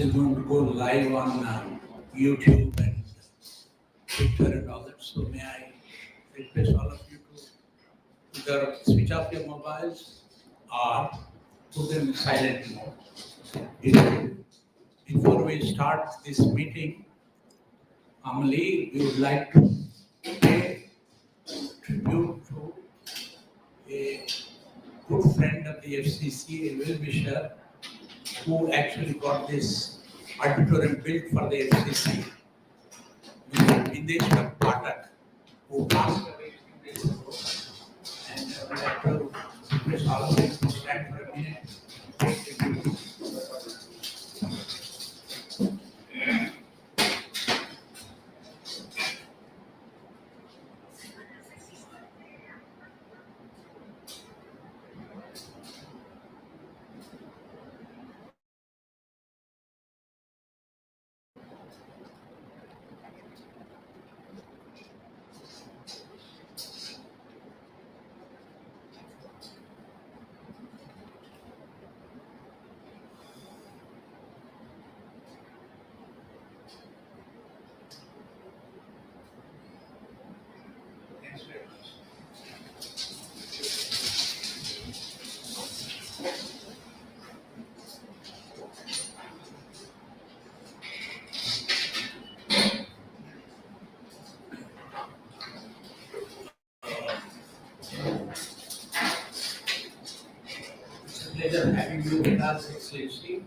is going to go live on YouTube and Twitter and all that. So may I request all of you to either switch off your mobiles or put them in silent mode. Before we start this meeting, Amali, we would like to pay tribute to a good friend of the FCC, a well-wisher, who actually got this auditorium built for the FCC. Videshwar Patak, who passed away a few days ago, and I would like to request all of you to stand for a minute. Thank you. Thanks very much. It's a pleasure having you with us, Excellency.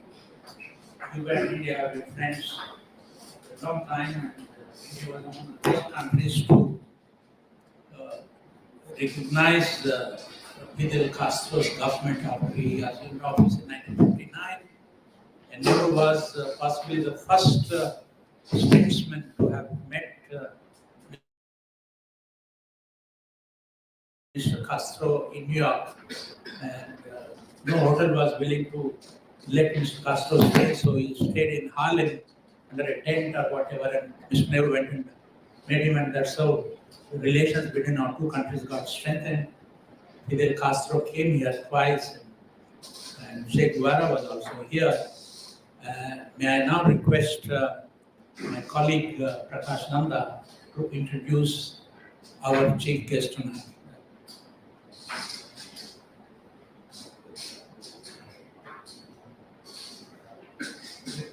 Cuba-India have been friends for a long time, and India was one of the first countries to recognize Fidel Castro's government after he assumed office in 1959. And Nehru was possibly the first statesman to have met Mr. Castro in New York. And no hotel was willing to let Mr. Castro stay, so he stayed in Harlem under a tent or whatever, and Mr. Nehru went and met him, and that's how the relations between our two countries got strengthened. Fidel Castro came here twice, and Che Guevara was also here. May I now request my colleague Prakash Nanda to introduce our chief guest tonight.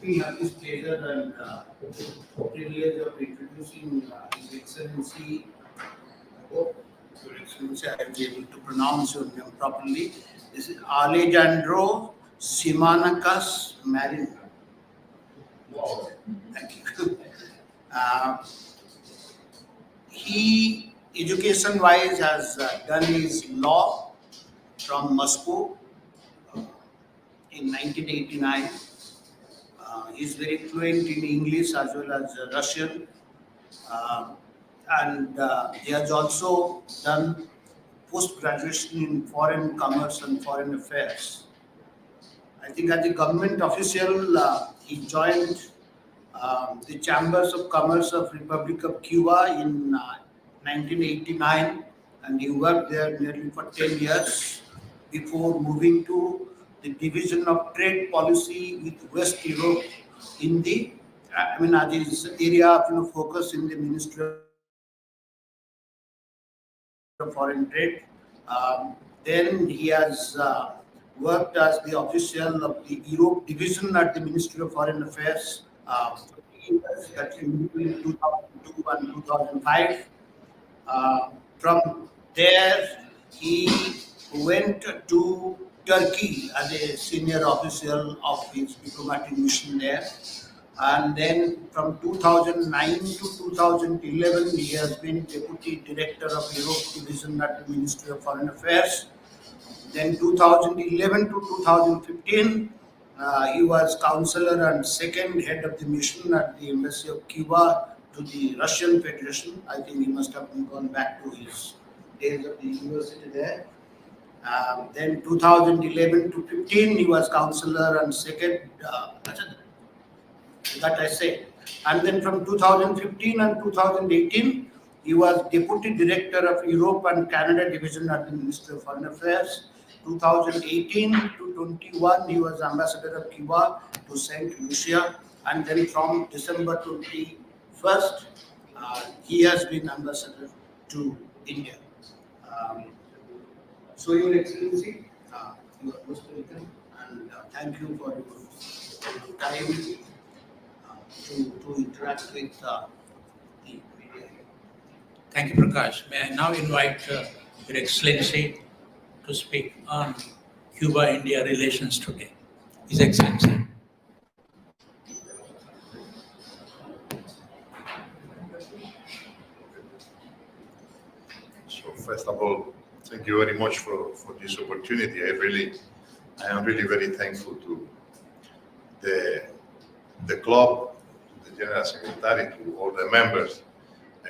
We have this pleasure and privilege of introducing His Excellency. I hope Your Excellency I will be able to pronounce your name properly. This is Alejandro Simancas Marin. Wow. Thank you. He, education-wise, has done his law from Moscow in 1989. He's very fluent in English as well as Russian, and he has also done post-graduation in foreign commerce and foreign affairs. I think as a government official, he joined the Chambers of Commerce of Republic of Cuba in 1989, and he worked there nearly for 10 years before moving to the Division of Trade Policy with West Europe in the, as his area of focus in the Ministry of Foreign Trade. Then he has worked as the official of the Europe Division at the Ministry of Foreign Affairs in between 2002 and 2005. From there, he went to Turkey as a senior official of his diplomatic mission there. And then from 2009 to 2011, he has been Deputy Director of Europe Division at the Ministry of Foreign Affairs. Then 2011 to 2015, he was Counselor and second head of the mission at the Embassy of Cuba to the Russian Federation. I think he must have gone back to his days of the university there. Then 2011 to 15, he was Counselor and second, that I say. And then from 2015 and 2018, he was Deputy Director of Europe and Canada Division at the Ministry of Foreign Affairs. 2018 to 21, he was ambassador of Cuba to Saint Lucia, and then from December 21st, he has been ambassador to India. Um, so, Your Excellency, you are most welcome, and thank you for your time to interact with the media. Thank you, Prakash. May I now invite Your Excellency to speak on Cuba-India relations today. His Excellency. So first of all, thank you very much for this opportunity. I am really very thankful to the club, to the General Secretary, to all the members.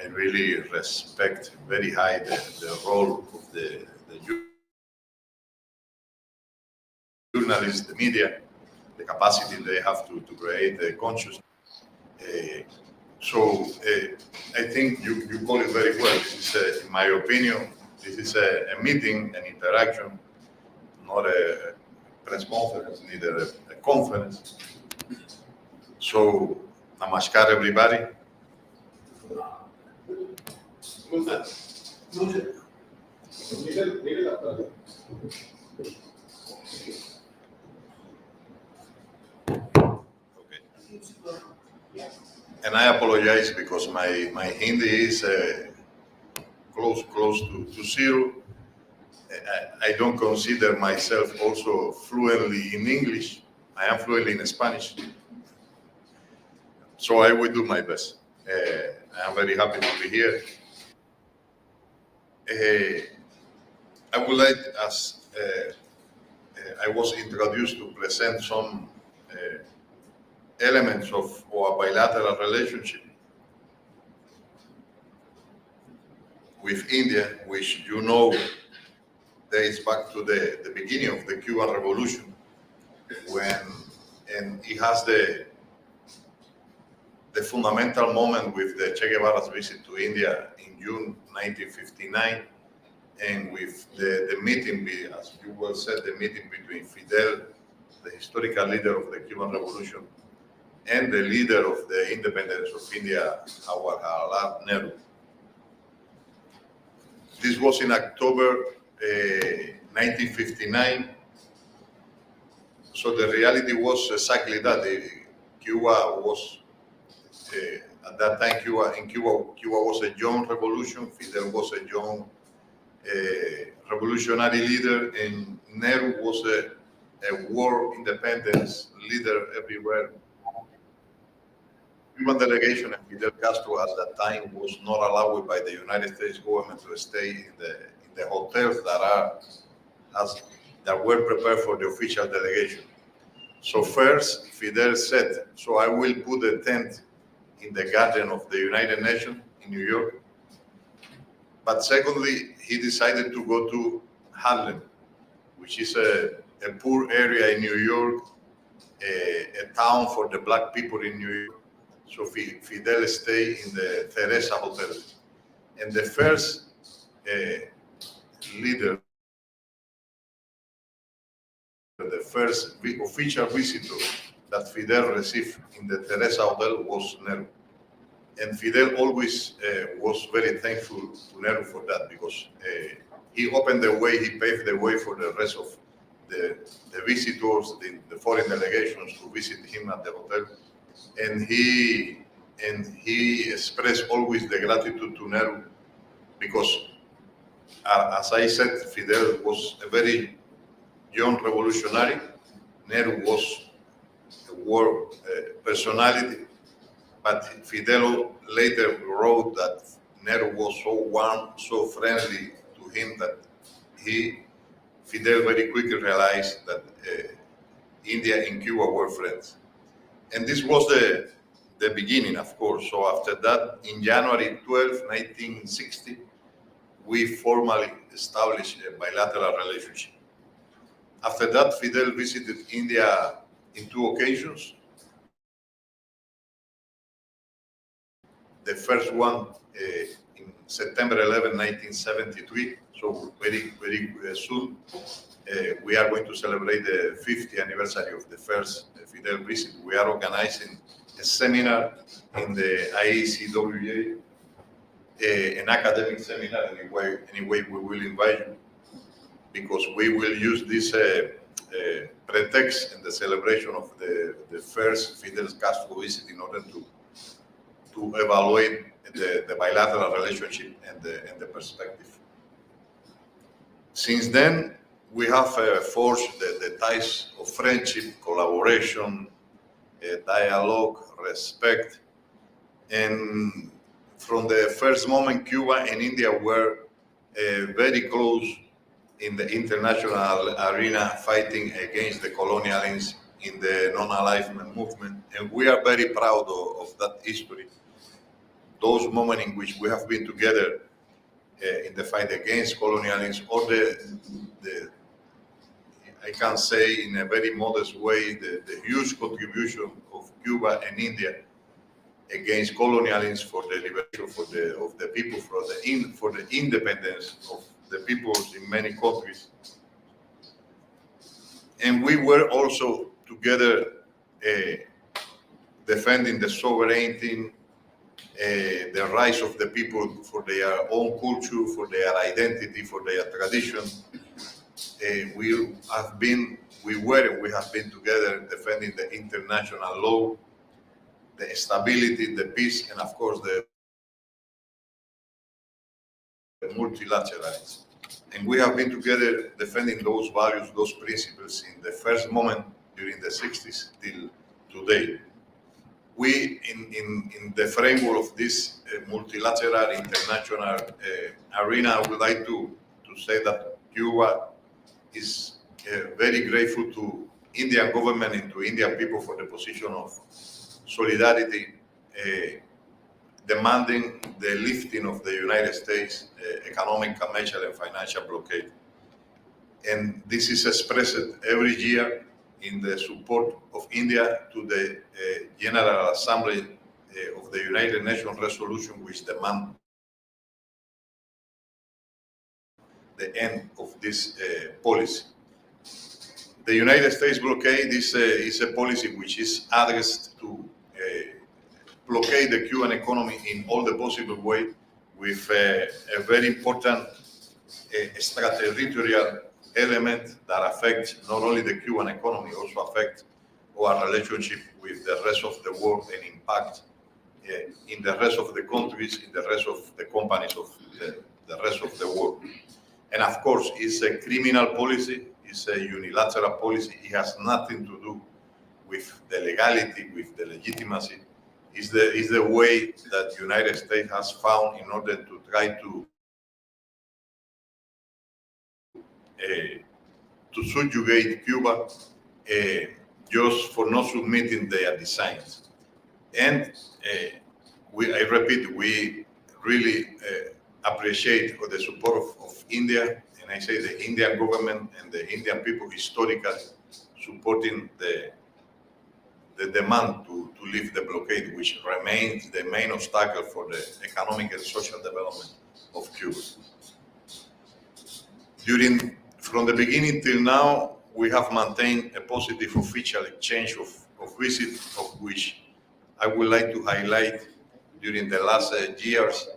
I really respect very high the role of the journalists, the media, the capacity they have to create the consciousness. I think you call it very well. This is, in my opinion, this is a meeting, an interaction, not a press conference, neither a conference. So, namaskar, everybody. And I apologize because my Hindi is close to zero. I don't consider myself also fluently in English. I am fluently in Spanish. So I will do my best. I am very happy to be here. I would like, as I was introduced, to present some elements of our bilateral relationship with India, which you know dates back to the beginning of the Cuban Revolution, and it has the fundamental moment with the Che Guevara's visit to India in June 1959, and with the meeting, as you well said, the meeting between Fidel, the historical leader of the Cuban Revolution, and the leader of the independence of India, Jawaharlal Nehru. This was in October 1959. So the reality was exactly that. Cuba was, at that time, Cuba was a young revolution. Fidel was a young revolutionary leader, and Nehru was a war independence leader everywhere. Cuban delegation and Fidel Castro at that time was not allowed by the United States government to stay in the hotels that were prepared for the official delegation. So first, Fidel said, so I will put a tent in the garden of the United Nations in New York. But secondly, he decided to go to Harlem, which is a poor area in New York, a town for the black people in New York. So Fidel stayed in the Teresa Hotel. And the first leader, the first official visitor that Fidel received in the Teresa Hotel was Nehru. And Fidel always was very thankful to Nehru for that, because he opened the way, he paved the way for the rest of the visitors, the foreign delegations to visit him at the hotel. And he expressed always the gratitude to Nehru, because as I said, Fidel was a very young revolutionary. Nehru was a war personality, but Fidel later wrote that Nehru was so warm, so friendly to him that Fidel very quickly realized that India and Cuba were friends. And this was the beginning, of course. So after that, in January 12, 1960, we formally established a bilateral relationship. After that, Fidel visited India in 2 occasions. The first one in September 11, 1973. So very soon, we are going to celebrate the 50th anniversary of the first Fidel visit. We are organizing a seminar in the IACWA, an academic seminar. Anyway, we will invite you because we will use this pretext in the celebration of the first Fidel Castro visit in order to evaluate the bilateral relationship and the perspective. Since then, we have forged the ties of friendship, collaboration, dialogue, respect, and from the first moment, Cuba and India were very close in the international arena, fighting against the colonialism in the non-alignment movement, and we are very proud of that history. Those moments in which we have been together in the fight against colonialism, or I can say in a very modest way, the huge contribution of Cuba and India against colonialism for the liberation of the people, for the independence of the peoples in many countries. And we were also together defending the sovereignty, the rights of the people for their own culture, for their identity, for their tradition. We have been together defending the international law, the stability, the peace, and of course the multilateralism. And we have been together defending those values, those principles in the first moment during the 60s till today. We, in the framework of this multilateral international arena, I would like to say that Cuba is very grateful to Indian government and to Indian people for the position of solidarity, demanding the lifting of the United States economic, commercial, and financial blockade. And this is expressed every year in the support of India to the General Assembly of the United Nations resolution, which demand the end of this policy. The United States blockade is a policy which is addressed to blockade the Cuban economy in all the possible way, with a very important extraterritorial element that affects not only the Cuban economy, also affects our relationship with the rest of the world and impact in the rest of the countries, in the rest of the companies of the rest of the world. And of course, it's a criminal policy, it's a unilateral policy. It has nothing to do with the legality, with the legitimacy. It's the way that the United States has found in order to try to subjugate Cuba just for not submitting their designs. And I repeat, we really appreciate the support of India, and I say the Indian government and the Indian people historically supporting the demand to lift the blockade, which remains the main obstacle for the economic and social development of Cuba. From the beginning till now, we have maintained a positive official exchange of visits, of which I would like to highlight during the last years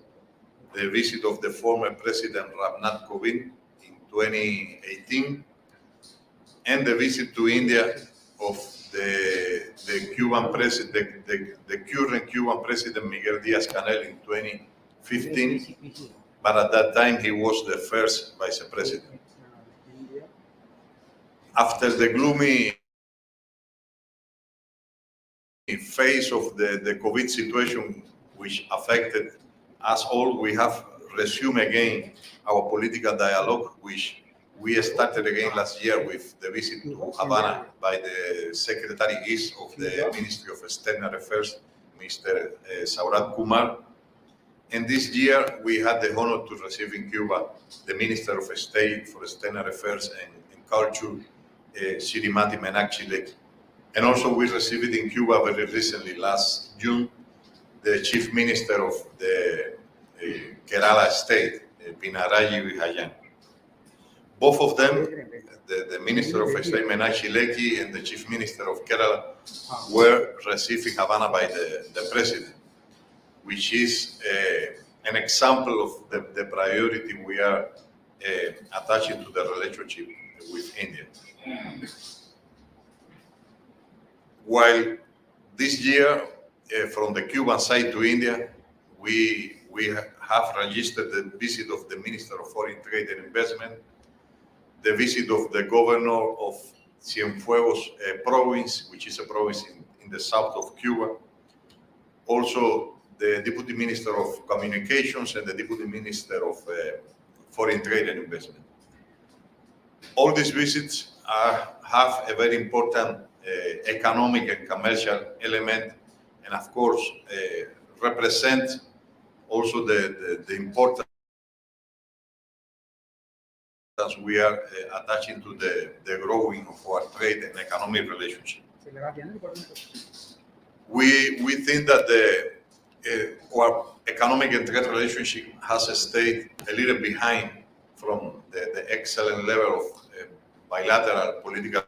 the visit of the former President Ramnath Kovind in 2018, and the visit to India of the Cuban president, the current Cuban president Miguel Díaz-Canel in 2015, but at that time he was the first vice president. After the gloomy phase of the COVID situation, which affected us all, we have resumed again our political dialogue, which we started again last year with the visit to Havana by the Secretary East of the Ministry of External Affairs, Mr. Saurabh Kumar. And this year, we had the honor to receive in Cuba the Minister of State for External Affairs and Culture, Srimati Meenakshi Lekhi. And also we received in Cuba very recently, last June, the Chief Minister of the Kerala State, Pinarayi Vijayan. Both of them, the Minister of State Menashi Leki and the Chief Minister of Kerala, were received in Havana by the President, which is an example of the priority we are attaching to the relationship with India. While this year, from the Cuban side to India, we have registered the visit of the Minister of Foreign Trade and Investment, the visit of the governor of Cienfuegos province, which is a province in the south of Cuba, also the Deputy Minister of Communications and the Deputy Minister of Foreign Trade and Investment. All these visits have a very important economic and commercial element, and of course represent also the importance we are attaching to the growing of our trade and economic relationship. We think that our economic and trade relationship has stayed a little behind from the excellent level of bilateral political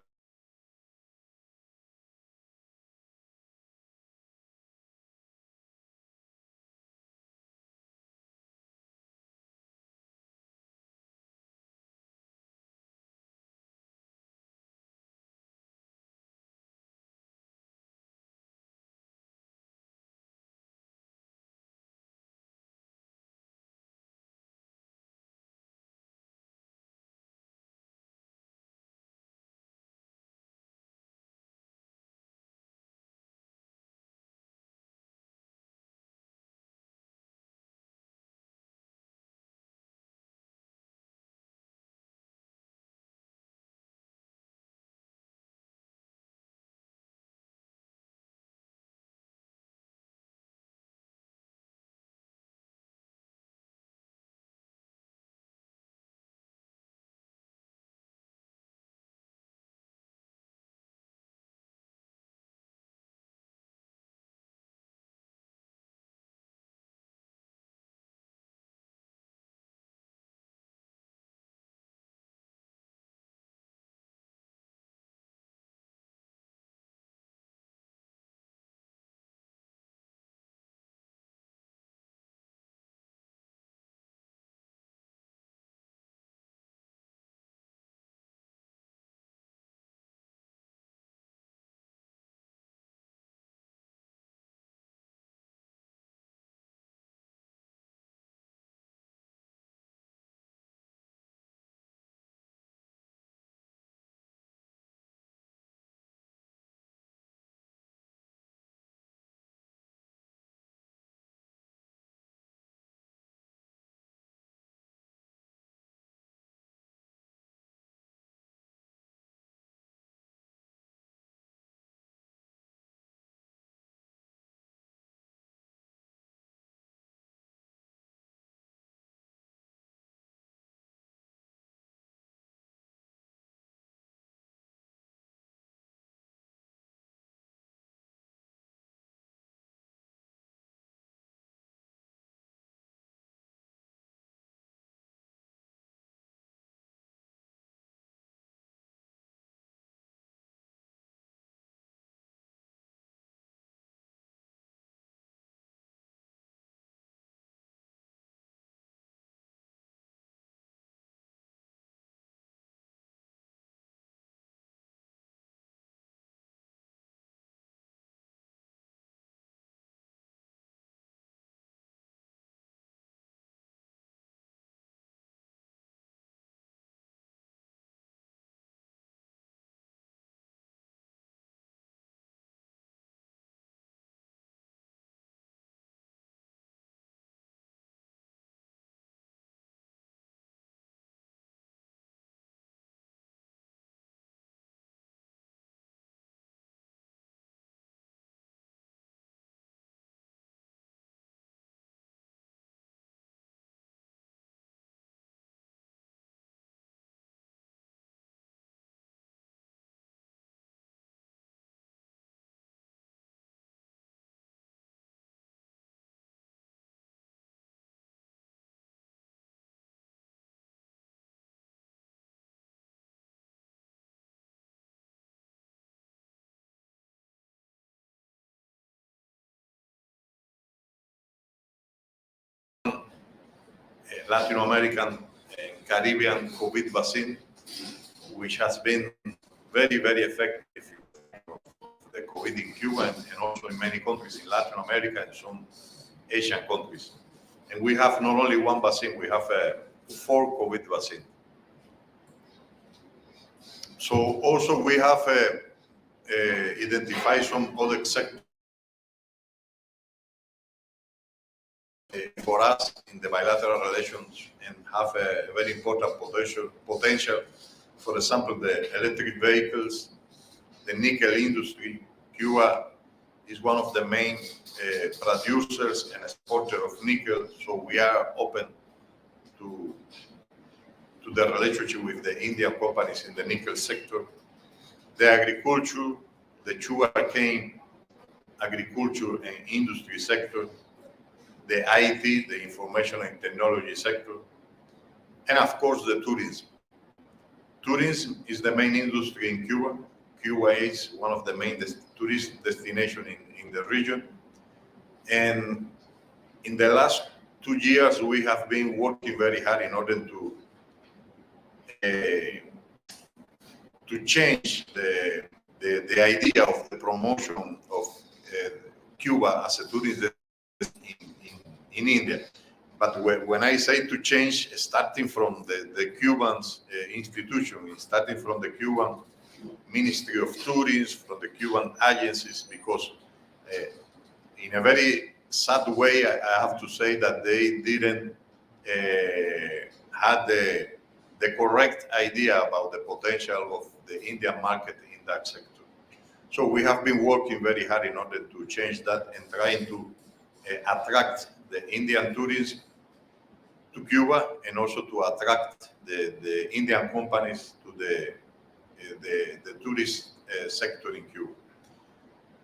Latin American and Caribbean COVID vaccine, which has been very, very effective the COVID in Cuba and also in many countries in Latin America and some Asian countries. And we have not only one vaccine, we have 4 COVID vaccines. So also we have identified some other sectors for us in the bilateral relations and have a very important potential. For example, the electric vehicles, the nickel industry. Cuba is one of the main producers and exporter of nickel, so we are open to the relationship with the Indian companies in the nickel sector. The agriculture, the sugarcane agriculture and industry sector, the IT, the information and technology sector, and of course the tourism. Tourism is the main industry in Cuba. Cuba is one of the main tourist destinations in the region. And in the last 2 years, we have been working very hard in order to change the idea of the promotion of Cuba as a tourist in India. But when I say to change, starting from the Cuban institution, starting from the Cuban Ministry of Tourism, from the Cuban agencies, because in a very sad way, I have to say that they didn't have the correct idea about the potential of the Indian market in that sector. So we have been working very hard in order to change that and trying to attract the Indian tourists to Cuba and also to attract the Indian companies to the tourist sector in Cuba.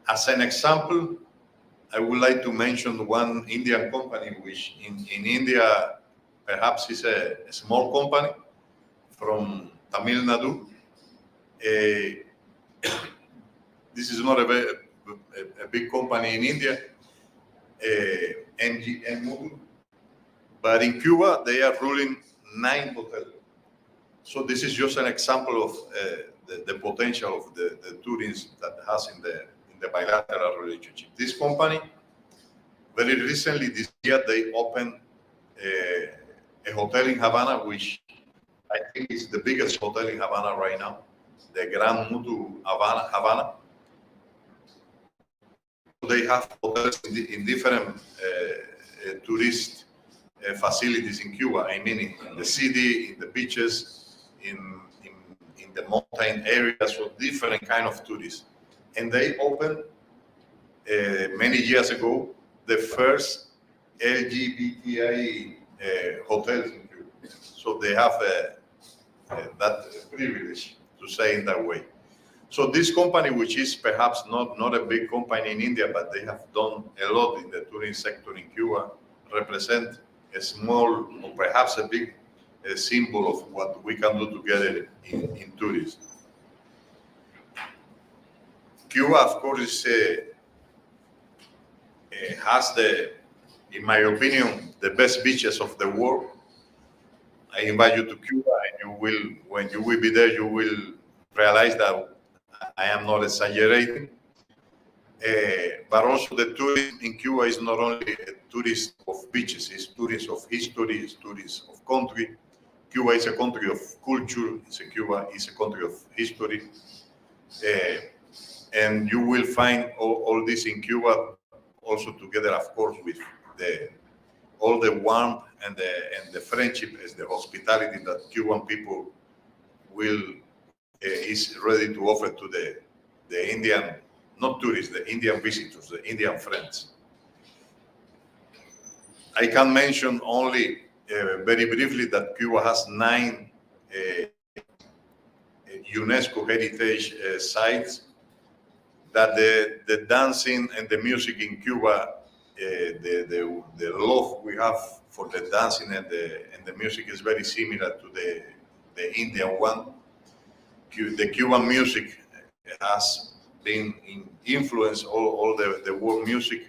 As an example, I would like to mention one Indian company which in India perhaps is a small company from Tamil Nadu. This is not a big company in India, but in Cuba they are ruling 9 hotels. So this is just an example of the potential of the tourism that has in the bilateral relationship. This company, very recently this year, they opened a hotel in Havana, which I think is the biggest hotel in Havana right now, the Grand Mutu Havana. They have hotels in different tourist facilities in Cuba. I mean, in the city, in the beaches, in the mountain areas, so different kind of tourists. And they opened many years ago the first LGBTI hotels in Cuba. So they have that privilege to say in that way. So this company, which is perhaps not a big company in India, but they have done a lot in the tourism sector in Cuba, represent a small or perhaps a big symbol of what we can do together in tourism. Cuba, of course, has in my opinion, the best beaches of the world. I invite you to Cuba, and when you will be there, you will realize that I am not exaggerating. But also the tourism in Cuba is not only a tourist of beaches, it's tourist of history, it's tourist of country. Cuba is a country of culture, Cuba is a country of history. And you will find all this in Cuba, also together, of course, with all the warmth and the friendship as the hospitality that Cuban people is ready to offer to the Indian, not tourists, the Indian visitors, the Indian friends. I can mention only very briefly that Cuba has 9 UNESCO heritage sites, that the dancing and the music in Cuba, the love we have for the dancing and the music is very similar to the Indian one. The Cuban music has been influenced all the world music,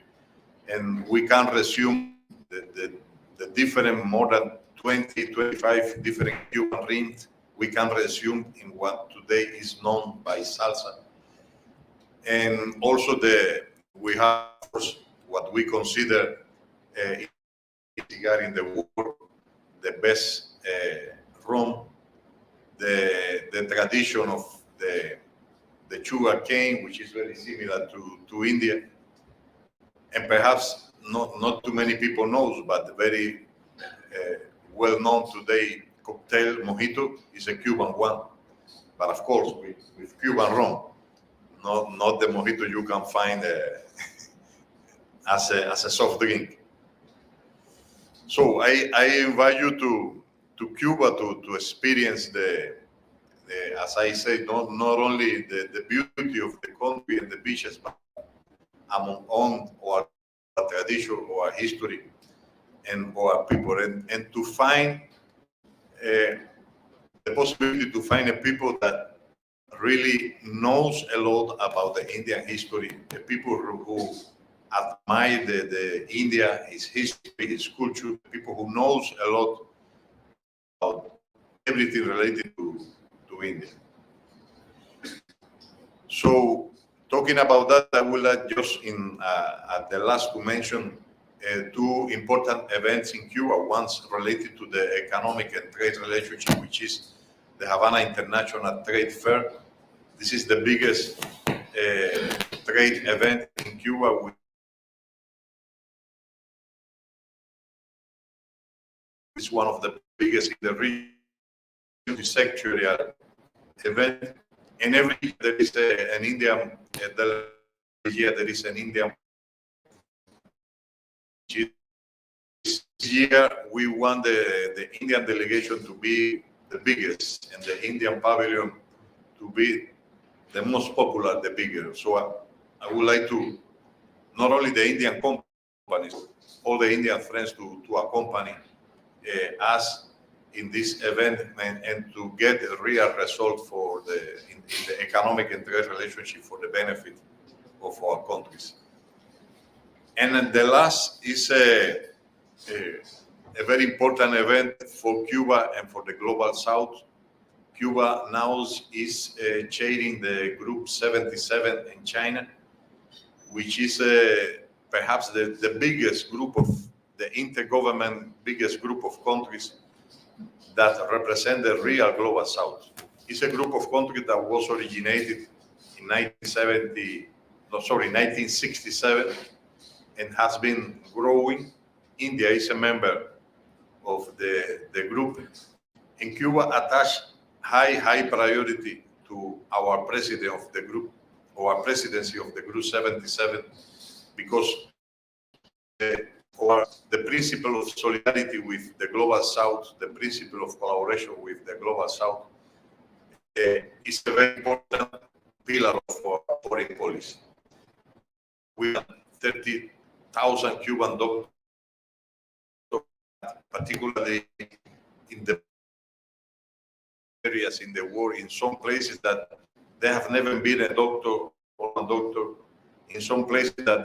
and we can resume the different more than 20, 25 different Cuban rhythms, we can resume in what today is known by salsa. And also we have what we consider cigar in the world, the best rum, the tradition of the sugar cane, which is very similar to India, and perhaps not too many people knows, but very well known today, cocktail mojito is a Cuban one, but of course with Cuban rum, not the mojito you can find as a soft drink. So I invite you to Cuba to experience the as I say, not only the beauty of the country and the beaches, but among our tradition, our history, and our people, and to find the possibility to find a people that really knows a lot about the Indian history, the people who admire the India, its history, its culture, people who knows a lot about everything related to India. So talking about that, I would like just at the last to mention two important events in Cuba. One's related to the economic and trade relationship, which is the Havana International Trade Fair. This is the biggest trade event in Cuba. It's one of the biggest in the region, sectorial event. And every year there is an Indian, there is an Indian. This year we want the Indian delegation to be the biggest and the Indian pavilion to be the most popular, the bigger. So I would like to, not only the Indian companies, all the Indian friends to accompany us in this event and to get a real result for in the economic and trade relationship for the benefit of our countries. And then the last is a very important event for Cuba and for the global South. Cuba now is chairing the Group 77 in China, which is perhaps the biggest group of the intergovernment, biggest group of countries that represent the real global South. It's a group of countries that was originated in 1967 and has been growing. India is a member of the group. And Cuba attached high priority to our president of the group, or our presidency of the Group 77, because the principle of solidarity with the global South, the principle of collaboration with the global South, is a very important pillar of our foreign policy. We have 30,000 Cuban doctors, particularly in the areas in the world, in some places that they have never been a doctor or a doctor, in some places that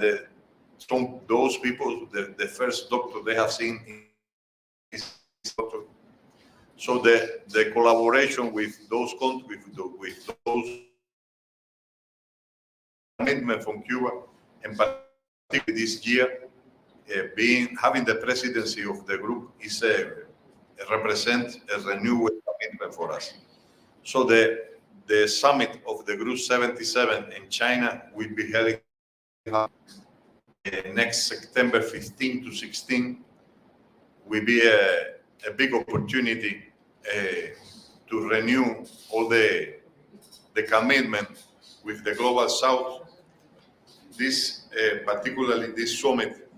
those people, the first doctor they have seen is doctor. So the collaboration with those countries, with those commitment from Cuba, and particularly this year, having the presidency of the group is represent a renewed commitment for us. So the summit of the Group 77 in China will be held next September 15 to 16. Will be a big opportunity to renew all the commitment with the global South. This particularly this summit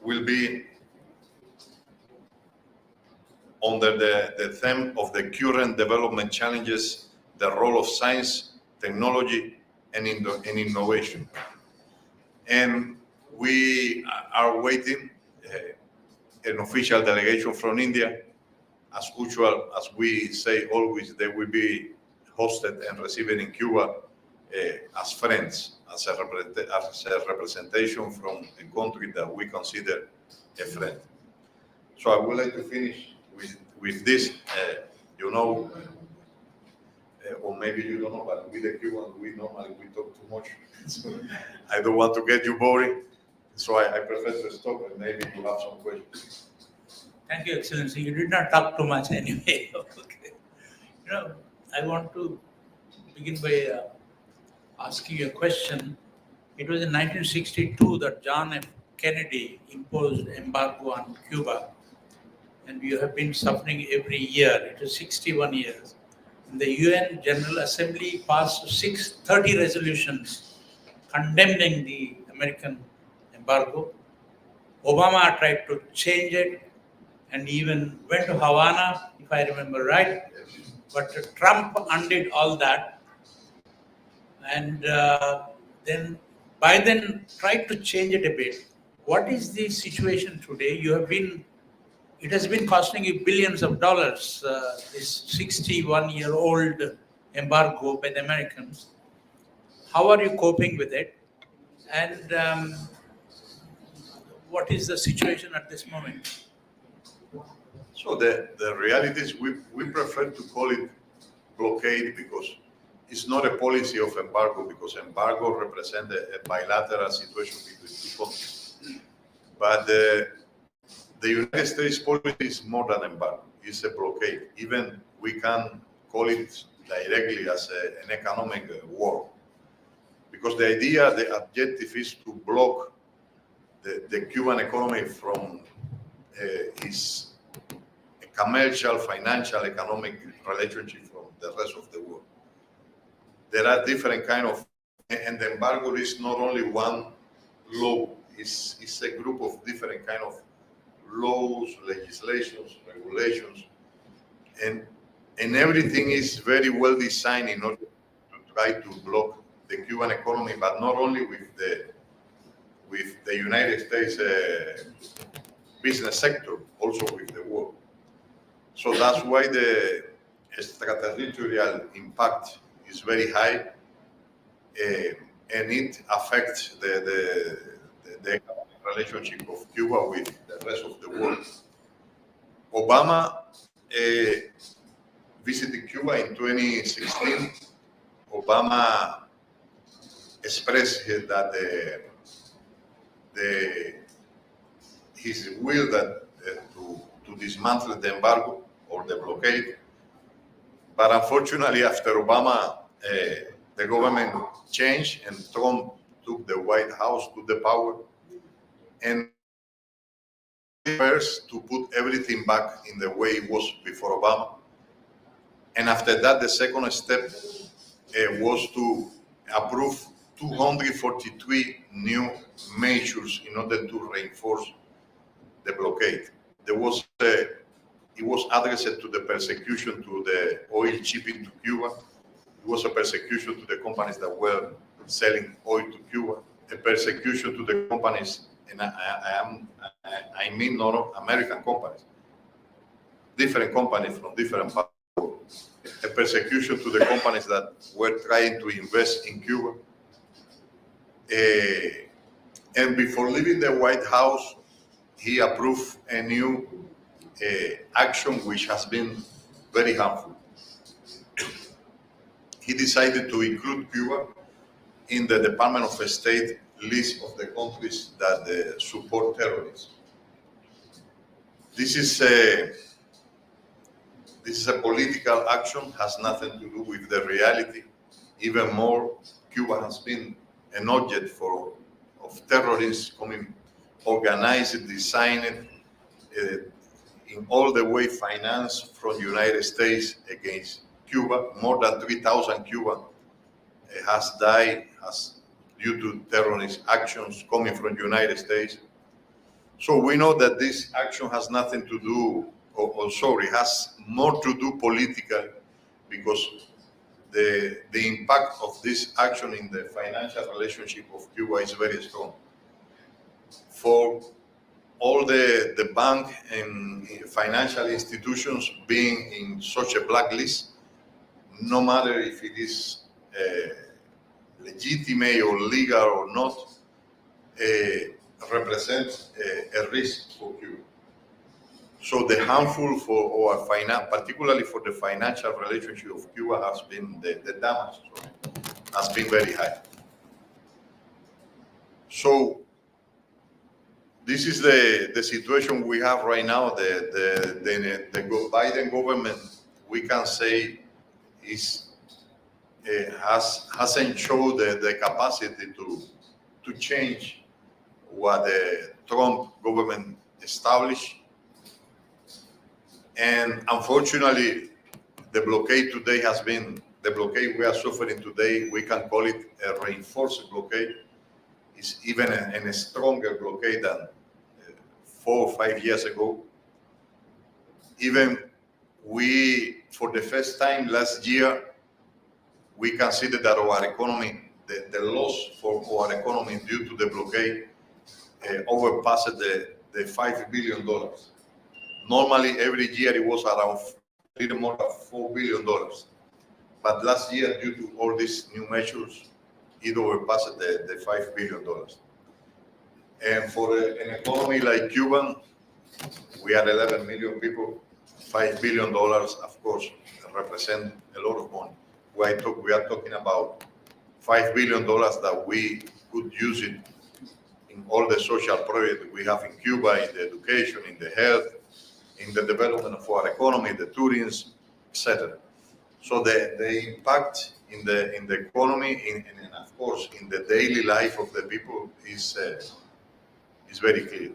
will be under the theme of the current development challenges, the role of science, technology, and innovation. And we are waiting an official delegation from India. As usual, as we say always, they will be hosted and received in Cuba as friends, as a representation from a country that we consider a friend. So I would like to finish with this. Or maybe you don't know, but with the Cubans, we talk too much. So I don't want to get you boring. So I prefer to stop and maybe you have some questions. Thank you, Excellency. You did not talk too much anyway. Okay. I want to begin by asking you a question. It was in 1962 that John F. Kennedy imposed embargo on Cuba, and you have been suffering every year. It was 61 years. And the UN General Assembly passed 630 resolutions condemning the American embargo. Obama tried to change it and even went to Havana, if I remember right. But Trump undid all that, and then Biden tried to change it a bit. What is the situation today? It has been costing you billions of dollars, this 61-year-old embargo by the Americans. How are you coping with it? And what is the situation at this moment? So the reality is we prefer to call it blockade because it's not a policy of embargo, because embargo represents a bilateral situation between two countries. But the United States policy is more than embargo. It's a blockade. Even we can call it directly as an economic war. Because the idea, the objective is to block the Cuban economy from its commercial, financial, economic relationship from the rest of the world. There are different kind of, and the embargo is not only one law, it's a group of different kind of laws, legislations, regulations, and everything is very well designed in order to try to block the Cuban economy, but not only with the United States business sector, also with the world. So that's why the extraterritorial impact is very high, and it affects the economic relationship of Cuba with the rest of the world. Obama visited Cuba in 2016. Obama expressed that his will that to dismantle the embargo or the blockade. But unfortunately, after Obama, the government changed and Trump took the White House, took the power, and first to put everything back in the way it was before Obama. And after that, the second step was to approve 243 new measures in order to reinforce the blockade. It was addressed to the persecution to the oil shipping to Cuba. It was a persecution to the companies that were selling oil to Cuba, a persecution to the companies, and I mean not American companies, different companies from different parts of the world, a persecution to the companies that were trying to invest in Cuba. And before leaving the White House, he approved a new action which has been very harmful. He decided to include Cuba in the Department of State list of the countries that support terrorism. This is a political action, has nothing to do with the reality. Even more, Cuba has been an object of terrorists coming, organized, designed, in all the way financed from the United States against Cuba. More than 3,000 Cubans has died due to terrorist actions coming from the United States. So we know that this action has nothing to do, has more to do politically, because the impact of this action in the financial relationship of Cuba is very strong. For all the bank and financial institutions being in such a blacklist, no matter if it is legitimate or legal or not, represent a risk for Cuba. So the harmful for our particularly for the financial relationship of Cuba has been the damage has been very high. So this is the situation we have right now. The Biden government, we can say, hasn't showed the capacity to change what the Trump government established. And unfortunately, the blockade today has been, the blockade we are suffering today, we can call it a reinforced blockade. It's even a stronger blockade than 4 or 5 years ago. Even we, for the first time last year, we considered that our economy, the loss for our economy due to the blockade overpassed the $5 billion. Normally, every year it was around a little more than $4 billion. But last year, due to all these new measures, it overpassed the $5 billion. And for an economy like Cuba, we are 11 million people, $5 billion, of course, represent a lot of money. We are talking about $5 billion that we could use it in all the social projects we have in Cuba, in the education, in the health, in the development of our economy, the tourism, etc. So the impact in the economy and of course in the daily life of the people is very clear.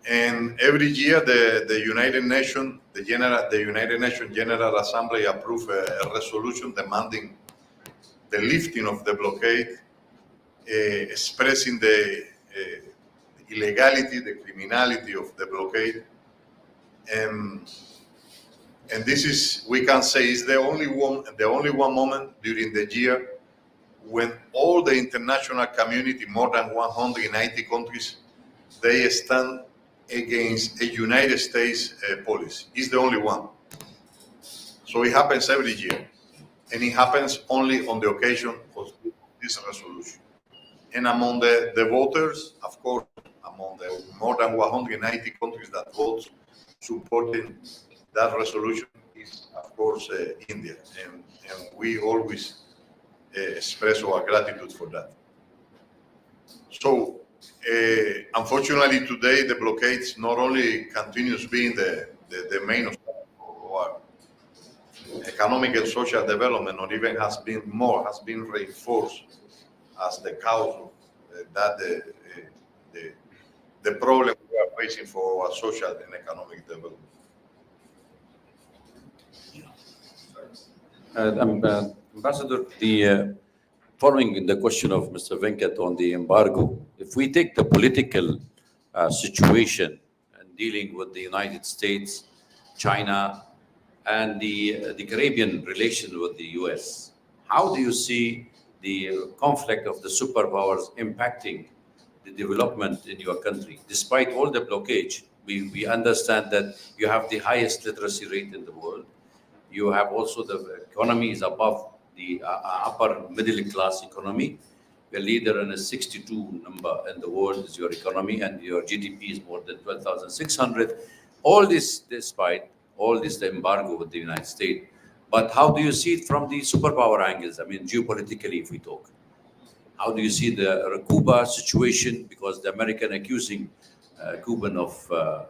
And every year the United Nations General Assembly approve a resolution demanding the lifting of the blockade, expressing the illegality, the criminality of the blockade. And this is, we can say, is the only one moment during the year when all the international community, more than 190 countries, they stand against a United States policy. It's the only one. So it happens every year, and it happens only on the occasion of this resolution. And among the voters, of course, among the more than 190 countries that vote supporting that resolution is, of course, India. And we always express our gratitude for that. So, unfortunately, today the blockades not only continues being the main obstacle for our economic and social development, or even has been reinforced as the cause of that the problem we are facing for our social and economic development. Ambassador, following the question of Mr. Venkat on the embargo, if we take the political situation and dealing with the United States, China, and the Caribbean relation with the US, how do you see the conflict of the superpowers impacting the development in your country? Despite all the blockage, we understand that you have the highest literacy rate in the world. You have also the economy is above the upper middle class economy. You're leader in a 62 number in the world is your economy, and your GDP is more than 12,600. All this despite all this the embargo with the United States. But how do you see it from the superpower angles? I mean, geopolitically, if we talk, how do you see the Cuba situation? Because the American accusing Cuban of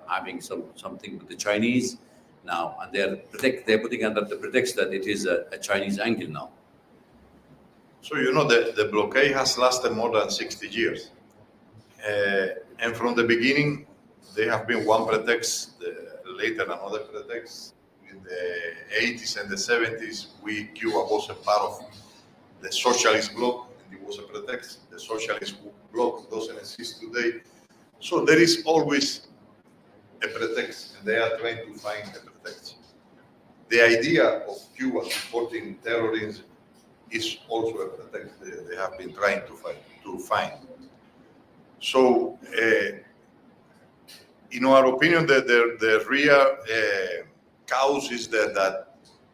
having something with the Chinese now, and they're putting under the pretext that it is a Chinese angle now. So, you know, the blockade has lasted more than 60 years. And from the beginning, there have been one pretext, later another pretext. In the 80s and the 70s, Cuba was a part of the socialist bloc, and it was a pretext. The socialist bloc doesn't exist today. So there is always a pretext, and they are trying to find a pretext. The idea of Cuba supporting terrorism is also a pretext they have been trying to find. So, in our opinion, the real cause is that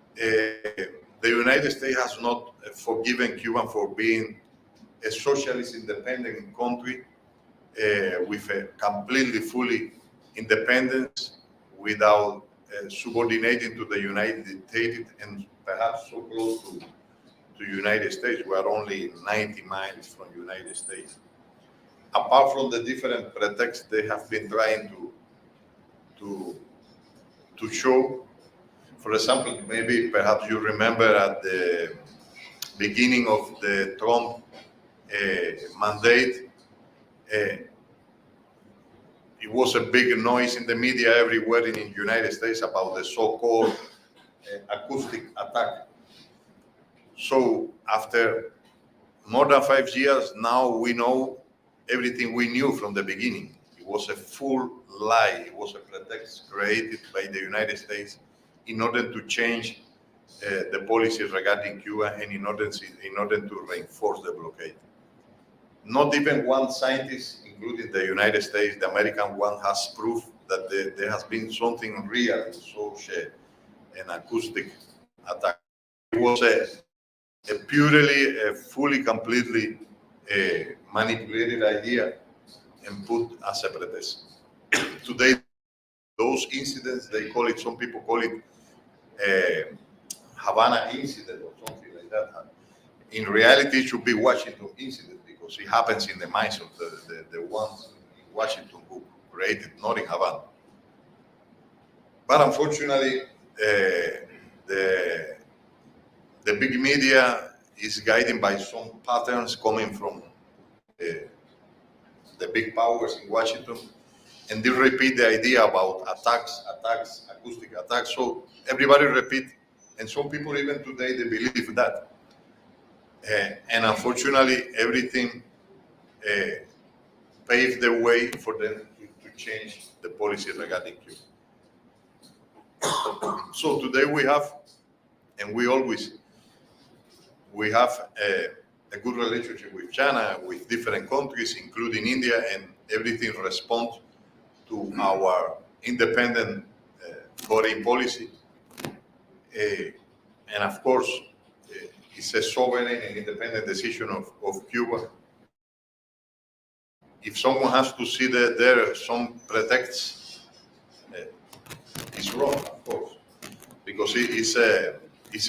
the United States has not forgiven Cuba for being a socialist independent country with a completely, fully independence without subordinating to the United States and perhaps so close to United States. We are only 90 miles from United States. Apart from the different pretexts they have been trying to show, for example, maybe perhaps you remember at the beginning of the Trump mandate, it was a big noise in the media everywhere in the United States about the so-called acoustic attack. So after more than 5 years, now we know everything we knew from the beginning. It was a full lie. It was a pretext created by the United States in order to change the policy regarding Cuba and in order to reinforce the blockade. Not even one scientist, including the United States, the American one, has proof that there has been something real in such an acoustic attack. It was a purely, fully, completely manipulated idea and put as a pretext. Today, those incidents, they call it, some people call it Havana incident or something like that. In reality, it should be Washington incident because it happens in the minds of the ones in Washington who created, not in Havana. But unfortunately, the big media is guided by some patterns coming from the big powers in Washington, and they repeat the idea about attacks, acoustic attacks. So everybody repeat, and some people even today they believe that. And unfortunately, everything paved the way for them to change the policy regarding Cuba. So today we have, and we have a good relationship with China, with different countries, including India, and everything responds to our independent foreign policy. And of course, it's a sovereign and independent decision of Cuba. If someone has to see that there are some pretexts, it's wrong, of course, because it's a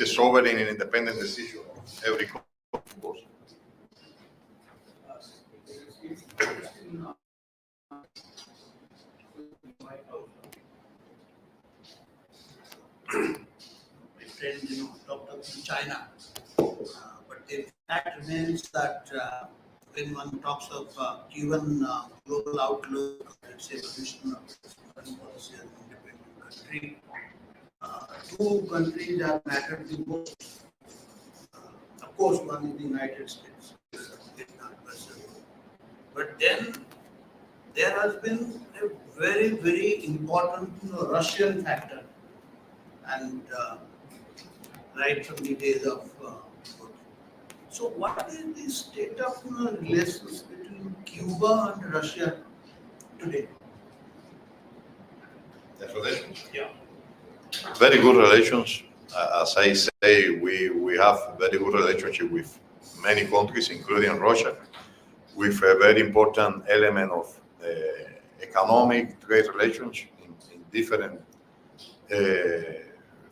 sovereign and independent decision of every country, of course. My friend, talked about China, but the fact remains that when one talks of Cuban global outlook, let's say position of foreign policy as an independent country, two countries have mattered the most. Of course, one is the United States, but then there has been a very, very important Russian factor, and right from the days of. So, what is the state of relations between Cuba and Russia today? The relations. Yeah. Very good relations. As I say, we have very good relationship with many countries, including Russia, with a very important element of economic trade relations in different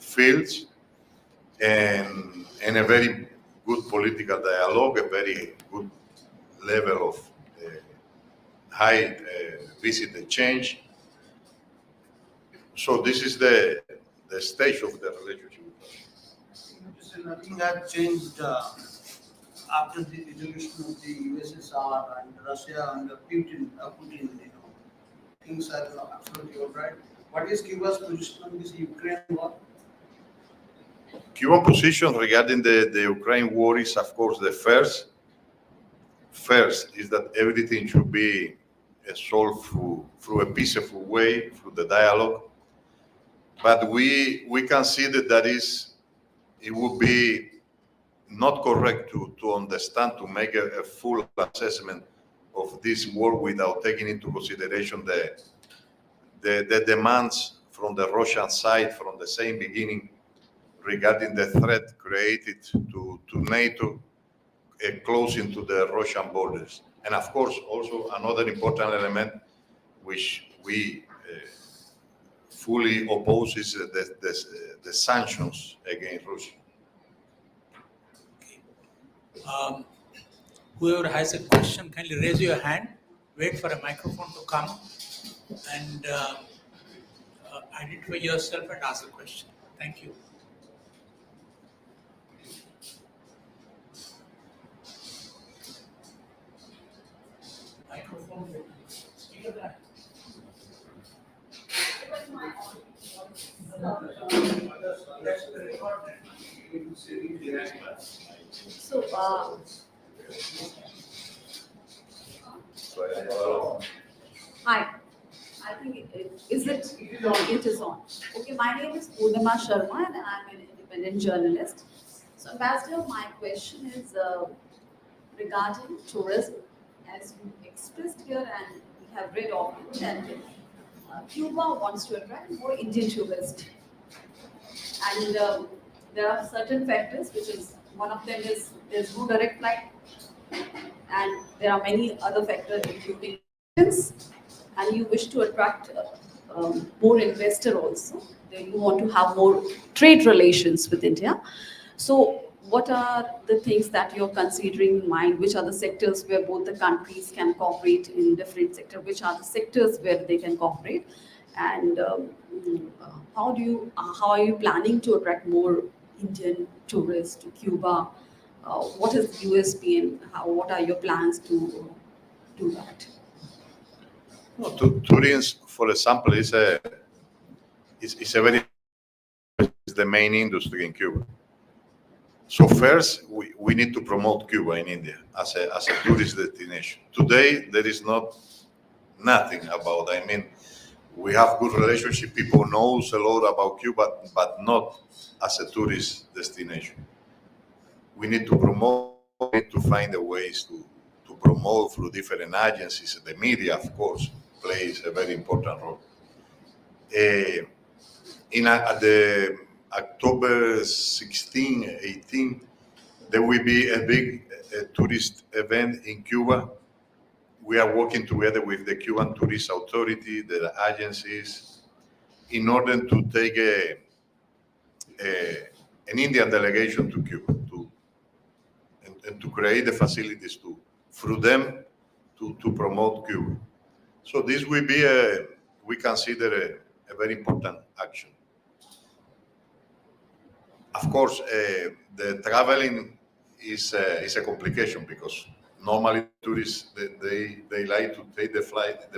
fields, and a very good political dialogue, a very good level of high visit exchange. So this is the stage of the relationship. Nothing has changed after the dissolution of the USSR and Russia under Putin. Things are absolutely all right. What is Cuba's position on this Ukraine war? Cuban position regarding the Ukraine war is, of course, the first is that everything should be solved through a peaceful way, through the dialogue. But we consider that it would be not correct to understand, to make a full assessment of this war without taking into consideration the demands from the Russian side from the same beginning regarding the threat created to NATO closing to the Russian borders. And of course, also another important element which we fully oppose is the sanctions against Russia. Whoever has a question, kindly raise your hand, wait for a microphone to come, and identify yourself and ask a question. Thank you. Microphone. Speak of that. So, hi. I think it is on. Okay, my name is Purnima Sharma and I'm an independent journalist. So, Ambassador, my question is regarding tourism. As you expressed here and we have read often that Cuba wants to attract more Indian tourists. And there are certain factors, which is one of them is there's no direct flight, and there are many other factors including distance, and you wish to attract more investor also. Then you want to have more trade relations with India. So what are the things that you're considering in mind? Which are the sectors where both the countries can cooperate in different sectors? Which are the sectors where they can cooperate? And how are you planning to attract more Indian tourists to Cuba? What is the USP and what are your plans to do that? No, tourism, for example, is a very is the main industry in Cuba. So first, we need to promote Cuba in India as a tourist destination. Today, there is nothing about. I mean, we have good relationship. People knows a lot about Cuba, but not as a tourist destination. We need to promote. We need to find the ways to promote through different agencies. The media, of course, plays a very important role. At the October 16, 18, there will be a big tourist event in Cuba. We are working together with the Cuban Tourist Authority, the agencies, in order to take an Indian delegation to Cuba and to create the facilities through them to promote Cuba. So this will be we consider a very important action. Of course, the traveling is a complication because normally tourists they like to take the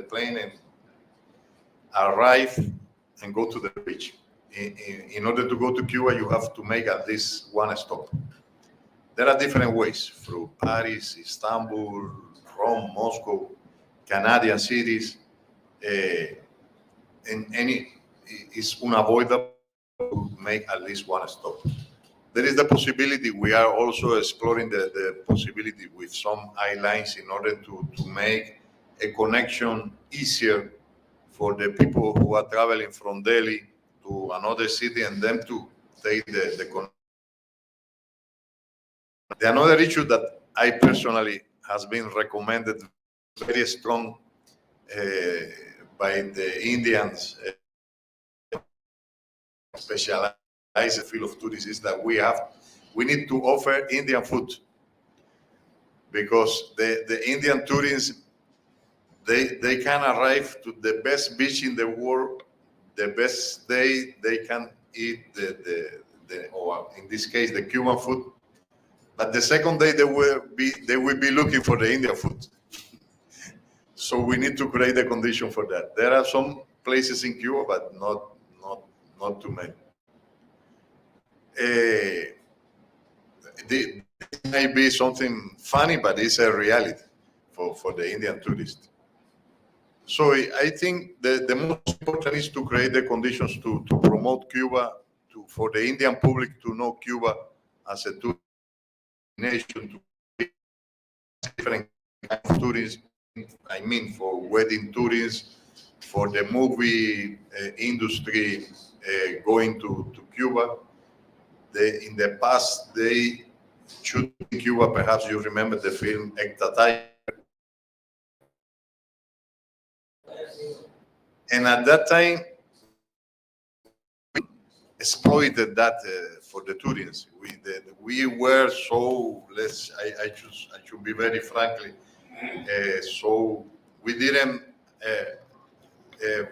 plane and arrive and go to the beach. In order to go to Cuba, you have to make at least one stop. There are different ways through Paris, Istanbul, Rome, Moscow, Canadian cities, and it's unavoidable to make at least one stop. There is the possibility, we are also exploring the possibility with some airlines in order to make a connection easier for the people who are traveling from Delhi to another city and them to take the connection. The another issue that I personally has been recommended very strong by the Indians specialized field of tourism is that we need to offer Indian food because the Indian tourists they can arrive to the best beach in the world, the best day they can eat or in this case the Cuban food, but the second day they will be looking for the Indian food. So we need to create the condition for that. There are some places in Cuba, but not too many. This may be something funny, but it's a reality for the Indian tourist. So I think the most important is to create the conditions to promote Cuba, for the Indian public to know Cuba as a tourist nation, to different kinds of tourism. I mean, for wedding tourism, for the movie industry going to Cuba. In the past, they shooting in Cuba. Perhaps you remember the film Ectatay. And at that time, exploited that for the tourists. We were so, I should be very frankly, so we didn't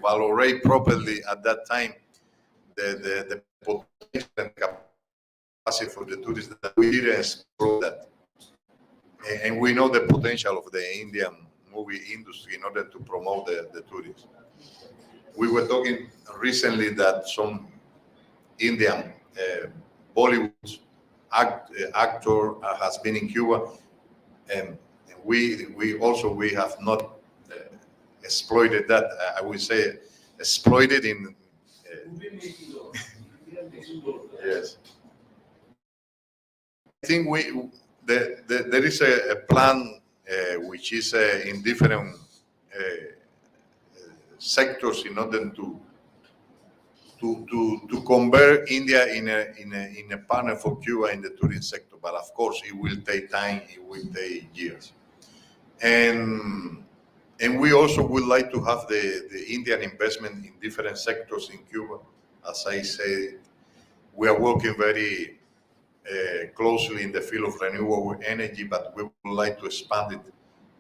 valorate properly at that time the potential and capacity for the tourists that we didn't explore that. And we know the potential of the Indian movie industry in order to promote the tourists. We were talking recently that some Indian Bollywood actor has been in Cuba, and we also we have not exploited that. I would say exploited in yes. I think there is a plan which is in different sectors in order to convert India in a partner for Cuba in the tourism sector. But of course, it will take time. It will take years. And we also would like to have the Indian investment in different sectors in Cuba. As I say, we are working very closely in the field of renewable energy, but we would like to expand it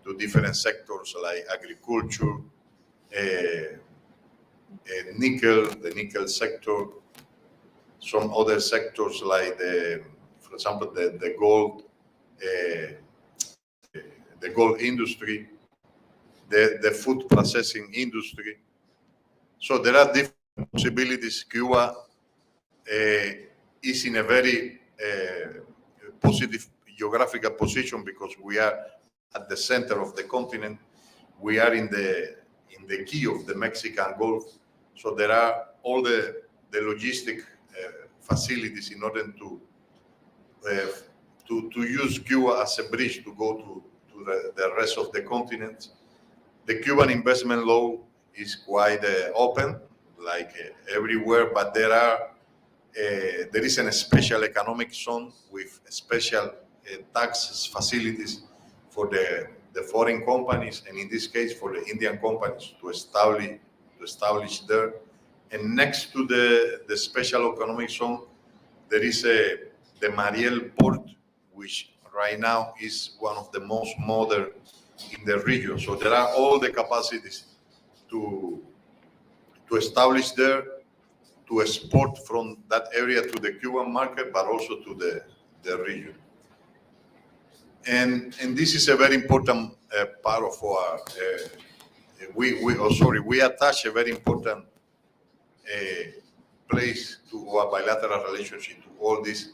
to different sectors like agriculture, nickel, the nickel sector, some other sectors like for example, the gold industry, the food processing industry. So there are different possibilities. Cuba is in a very positive geographical position because we are at the center of the continent. We are in the key of the Mexican Gulf. So there are all the logistic facilities in order to use Cuba as a bridge to go to the rest of the continent. The Cuban investment law is quite open, like everywhere, but there is a special economic zone with special tax facilities for the foreign companies, and in this case for the Indian companies to establish there. And next to the special economic zone, there is the Mariel port, which right now is one of the most modern in the region. So there are all the capacities to establish there, to export from that area to the Cuban market, but also to the region. And this is a very important part of our, we attach a very important place to our bilateral relationship, to all this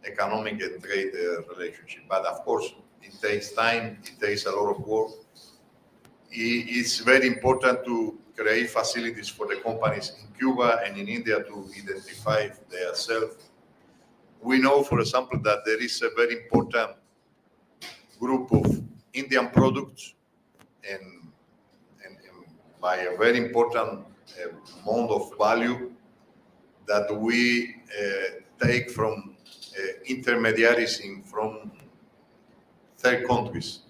economic and trade relationship. But of course, it takes time, it takes a lot of work. It's very important to create facilities for the companies in Cuba and in India to identify themselves. We know, for example, that there is a very important group of Indian products and by a very important amount of value that we take from intermediaries from third countries.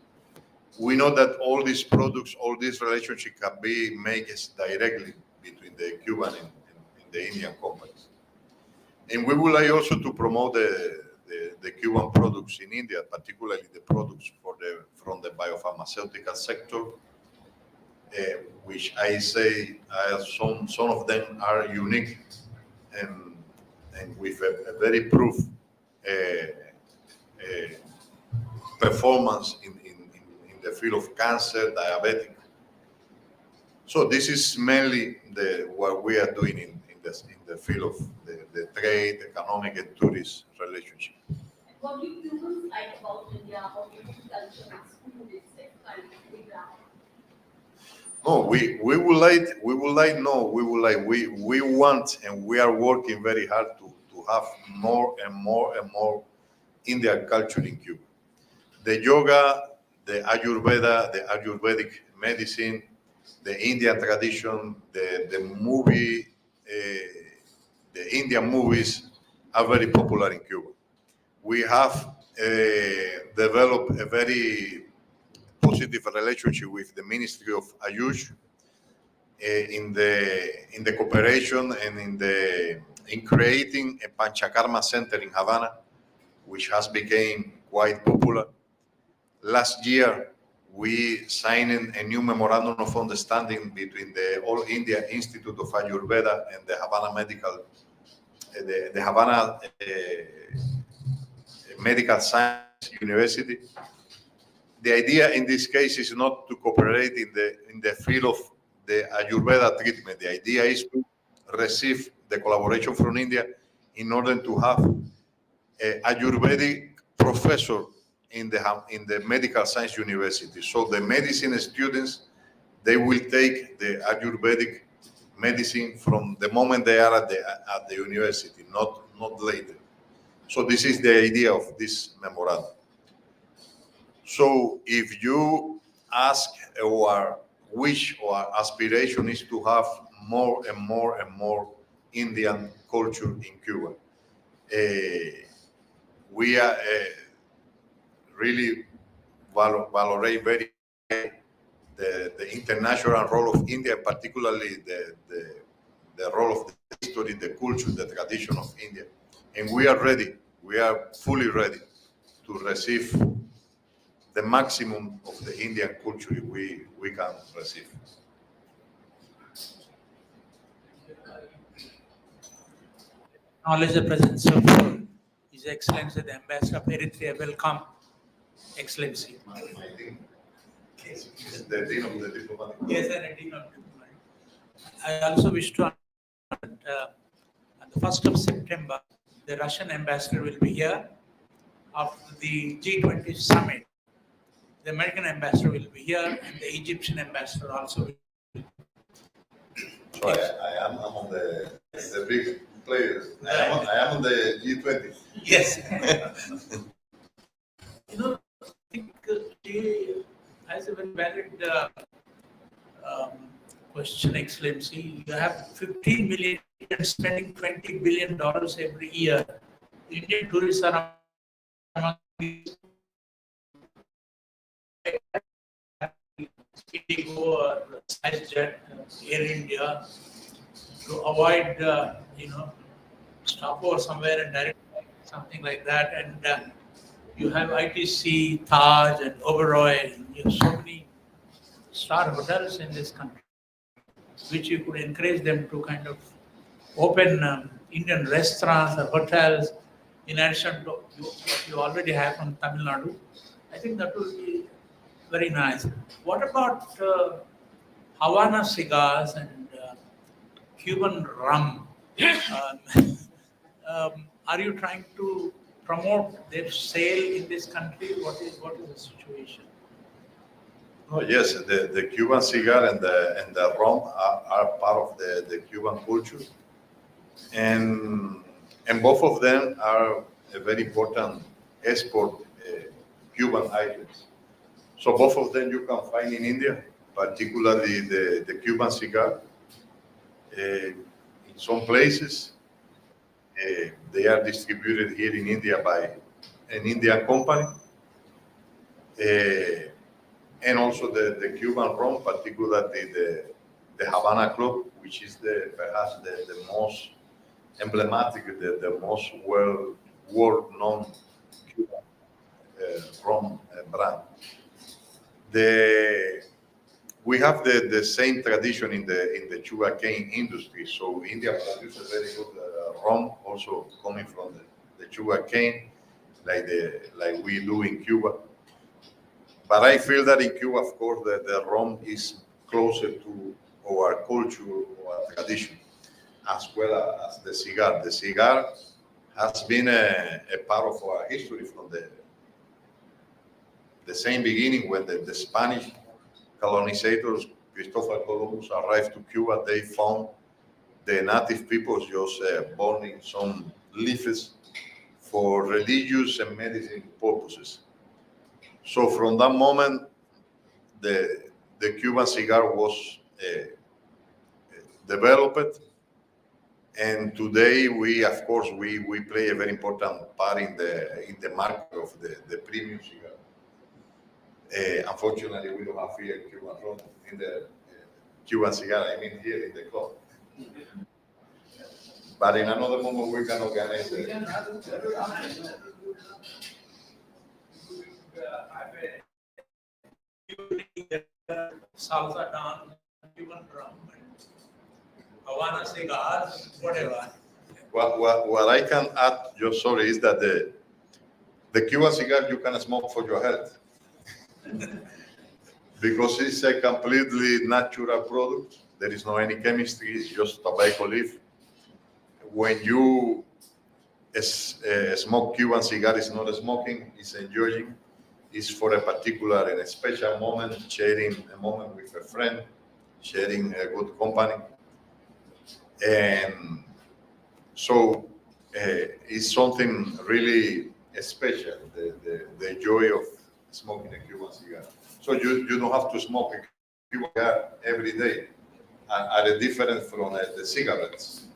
We know that all these products, all these relationships can be made directly between the Cuban and the Indian companies. And we would like also to promote the Cuban products in India, particularly the products from the biopharmaceutical sector, which I say some of them are unique and with a very proof performance in the field of cancer, diabetic. So this is mainly what we are doing in the field of the trade, economic, and tourist relationship. What do you like about India? What do you think culture is food is culturally ground? No, we want and we are working very hard to have more and more and more Indian culture in Cuba. The yoga, the Ayurveda, the Ayurvedic medicine, the Indian tradition, the movie, the Indian movies are very popular in Cuba. We have developed a very positive relationship with the Ministry of Ayush in the cooperation and in creating a Panchakarma Center in Havana, which has become quite popular. Last year, we signed a new memorandum of understanding between the All India Institute of Ayurveda and the Havana the Havana Medical Science University. The idea in this case is not to cooperate in the field of the Ayurveda treatment. The idea is to receive the collaboration from India in order to have an Ayurvedic professor in the medical science university. So the medicine students, they will take the Ayurvedic medicine from the moment they are at the university, not later. So this is the idea of this memorandum. So if you ask or wish or aspiration is to have more and more and more Indian culture in Cuba, we are really valorate very the international role of India, particularly the role of the history, the culture, the tradition of India. And we are ready, we are fully ready to receive the maximum of the Indian culture we can receive. Acknowledge the presence of His Excellency the Ambassador of Eritrea. Welcome, Excellency. I think the Dean of the Diplomatic Corps. Yes, and Dean of Diplomatic. I also wish to announce that on the 1st of September, the Russian ambassador will be here after the G20 summit. The American ambassador will be here, and the Egyptian ambassador also will. So I am among the big players. I am on the G20. Yes. I think she has a very valid question, Excellency. You have 15 million spending $20 billion every year. Indian tourists are among these. Indigo or SpiceJet, Air India, to avoid, stop over somewhere and direct something like that. And you have ITC, Taj, and Oberoi. You have so many star hotels in this country, which you could encourage them to kind of open Indian restaurants or hotels in addition to what you already have from Tamil Nadu. I think that will be very nice. What about Havana cigars and Cuban rum? Are you trying to promote their sale in this country? What is the situation? Oh yes, the Cuban cigar and the rum are part of the Cuban culture, and both of them are a very important export Cuban items. So both of them you can find in India, particularly the Cuban cigar. In some places, they are distributed here in India by an Indian company. And also the Cuban rum, particularly the Havana Club, which is perhaps the most emblematic, the most world-known Cuban rum brand. We have the same tradition in the sugarcane industry. So India produces very good rum, also coming from the sugarcane, like we do in Cuba. But I feel that in Cuba, of course, the rum is closer to our culture, our tradition, as well as the cigar. The cigar has been a part of our history from the same beginning when the Spanish colonizators, Christopher Columbus, arrived to Cuba. They found the native peoples just burning some leaves for religious and medicine purposes. So from that moment, the Cuban cigar was developed, And today, we of course we play a very important part in the market of the premium cigar. Unfortunately, we don't have here Cuban rum in the Cuban cigar. I mean, here in the club. But in another moment, we can organize it. Salsa dance, Cuban drum, Havana cigars, whatever. What I can add, just sorry, is that the Cuban cigar you can smoke for your health because it's a completely natural product. There is no any chemistry. It's just tobacco leaf. When you smoke Cuban cigar, it's not smoking. It's enjoying. It's for a particular and a special moment, sharing a moment with a friend, sharing a good company, and so it's something really special, the joy of smoking a Cuban cigar. So you don't have to smoke a Cuban cigar every day, are different from the cigarettes.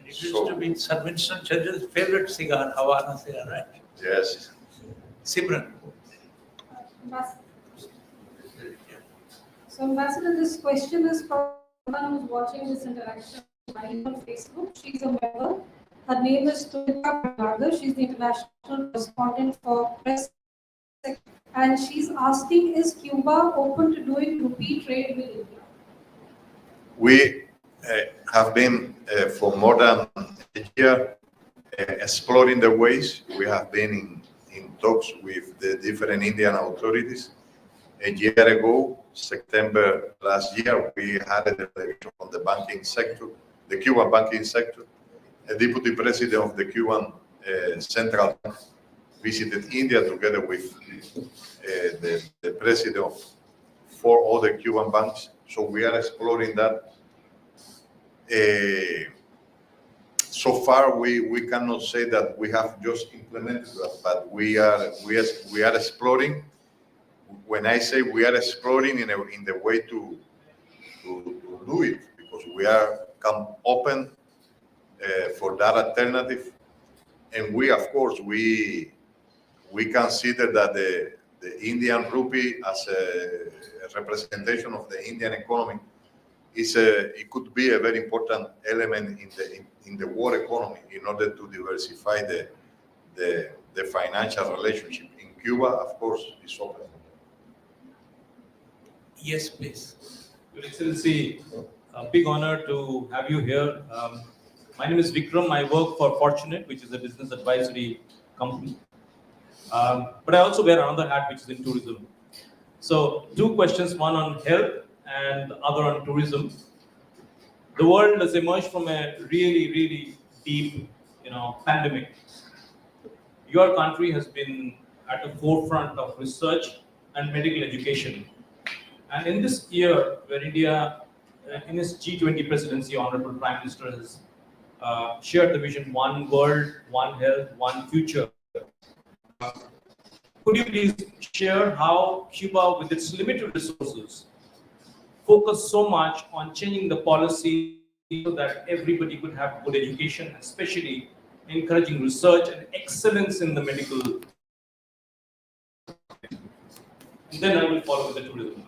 It used to be Sir Winston Churchill's favorite cigar, Havana cigar, right? Yes. Simran. Ambassador. So, Ambassador, this question is from someone who's watching this interaction live on Facebook. She's a member. Her name is Tulika Bhargava. She's the international correspondent for press. And she's asking, is Cuba open to doing rupee trade with India? We have been for more than a year exploring the ways. We have been in talks with the different Indian authorities. A year ago, September last year, we had a delegation from the banking sector, the Cuban banking sector. A deputy president of the Cuban Central Bank visited India together with the president of 4 other Cuban banks. So we are exploring that. So far, we cannot say that we have just implemented that, but we are exploring. When I say we are exploring in the way to do it, because we are open for that alternative, and we of course we consider that the Indian rupee as a representation of the Indian economy it could be a very important element in the world economy in order to diversify the financial relationship. In Cuba, of course, is open. Yes, please. Your Excellency, a big honor to have you here. My name is Vikram. I work for Fortunate, which is a business advisory company. But I also wear another hat, which is in tourism. So 2 questions, one on health and the other on tourism. The world has emerged from a really, really deep, pandemic. Your country has been at the forefront of research and medical education. And in this year, where India, in its G20 presidency, Honorable Prime Minister has shared the vision, one world, one health, one future. Could you please share how Cuba, with its limited resources, focused so much on changing the policy so that everybody could have good education, especially encouraging research and excellence in the medical? And then I will follow with the tourism.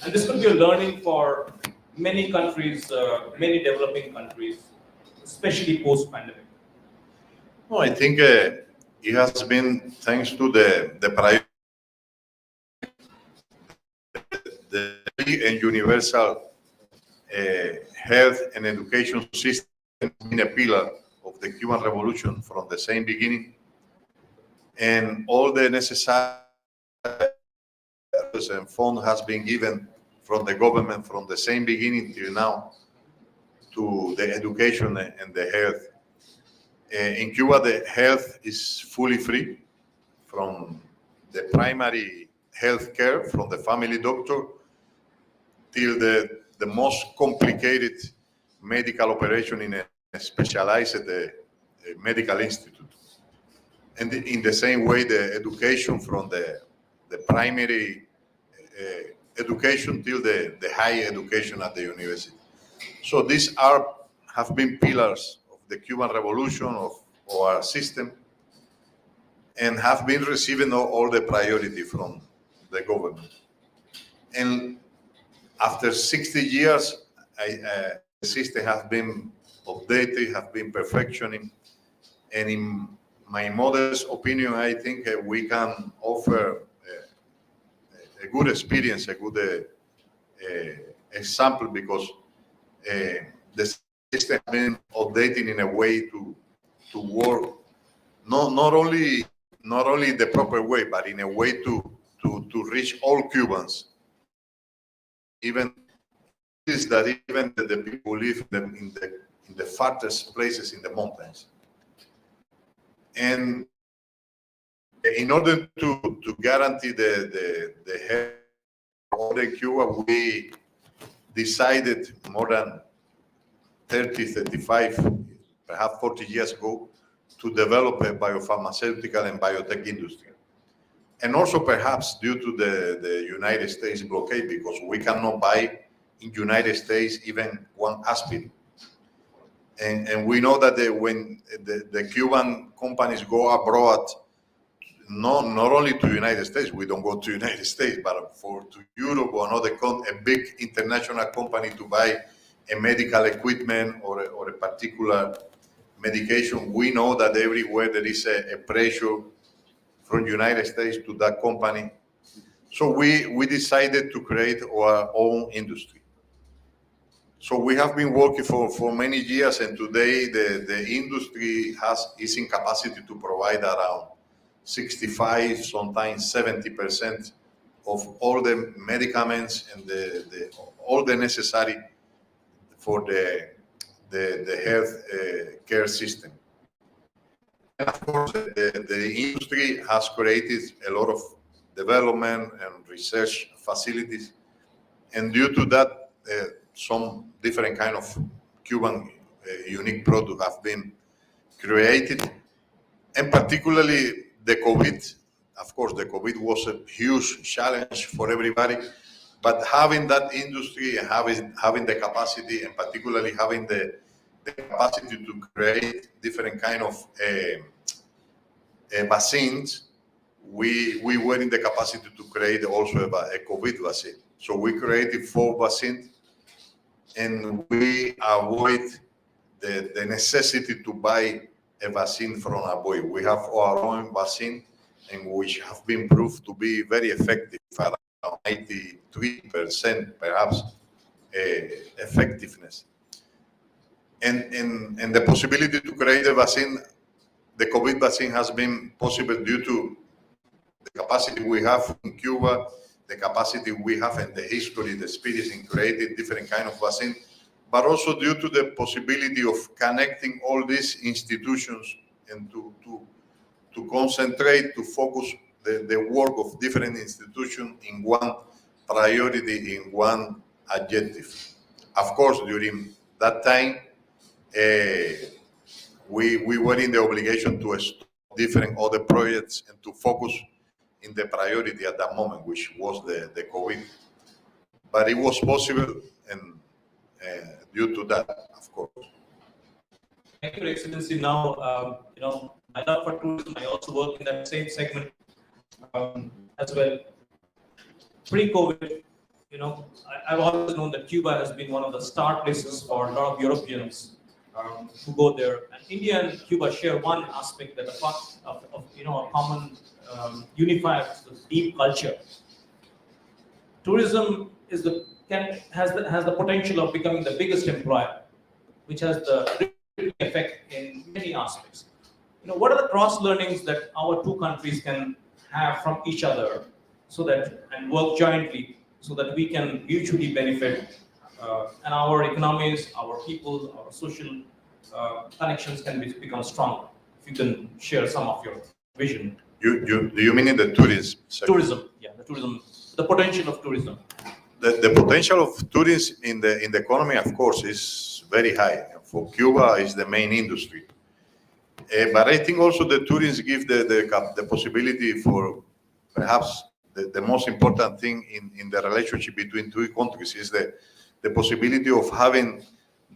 And this will be a learning for many countries, many developing countries, especially post-pandemic. No, I think it has been thanks to the and universal health and education system in a pillar of the Cuban Revolution from the same beginning, and all the necessary and fund has been given from the government from the same beginning till now to the education and the health. In Cuba, the health is fully free, from the primary health care, from the family doctor, till the most complicated medical operation in a specialized medical institute. And in the same way, the education from the primary education till the higher education at the university. So these have been pillars of the Cuban Revolution, of our system, and have been receiving all the priority from the government. And after 60 years, the system has been updated, have been perfectioning, and in my modest opinion, I think we can offer a good experience, a good example, because the system has been updating in a way to work not only in the proper way, but in a way to reach all Cubans, even is that even the people who live in the farthest places in the mountains. And in order to guarantee the health of the Cuba, we decided more than 30, 35, perhaps 40 years ago, to develop a biopharmaceutical and biotech industry. And also perhaps due to the United States blockade, because we cannot buy in United States even one aspirin. And we know that when the Cuban companies go abroad, not only to United States, we don't go to United States, but to Europe or another a big international company to buy a medical equipment or a particular medication, we know that everywhere there is a pressure from United States to that company. So we decided to create our own industry. So we have been working for many years, and today the industry is in capacity to provide around 65, sometimes 70% of all the medicaments and all the necessary for the health care system. And of course, the industry has created a lot of development and research facilities, and due to that, some different kind of Cuban unique products have been created, and particularly the COVID. Of course, the COVID was a huge challenge for everybody, but having that industry and having the capacity, and particularly having the capacity to create different kind of vaccines, we were in the capacity to create also a COVID vaccine. So we created 4 vaccines, and we avoid the necessity to buy a vaccine from abroad. We have our own vaccine, and which have been proved to be very effective, around 93% perhaps effectiveness. And the possibility to create a vaccine, the COVID vaccine, has been possible due to the capacity we have in Cuba, the capacity we have and the history, the experience in creating different kind of vaccine, but also due to the possibility of connecting all these institutions and to concentrate, to focus the work of different institutions in one priority, in one objective. Of course, during that time, we were in the obligation to stop different other projects and to focus in the priority at that moment, which was the COVID. But it was possible, and due to that, of course. Thank you, Your Excellency. Now, I love for tourism. I also work in that same segment as well. Pre-COVID, I've always known that Cuba has been one of the start places for a lot of Europeans who go there. And India and Cuba share one aspect, that a common unified deep culture. Tourism has the potential of becoming the biggest employer, which has the effect in many aspects. What are the cross learnings that our two countries can have from each other, and work jointly, so that we can mutually benefit, and our economies, our people, our social connections can become stronger? If you can share some of your vision. Do you mean in the tourism sector? Tourism, yeah, the potential of tourism. The potential of tourism in the economy, of course, is very high. For Cuba, is the main industry. But I think also the tourism give the possibility for perhaps the most important thing in the relationship between two countries is the possibility of having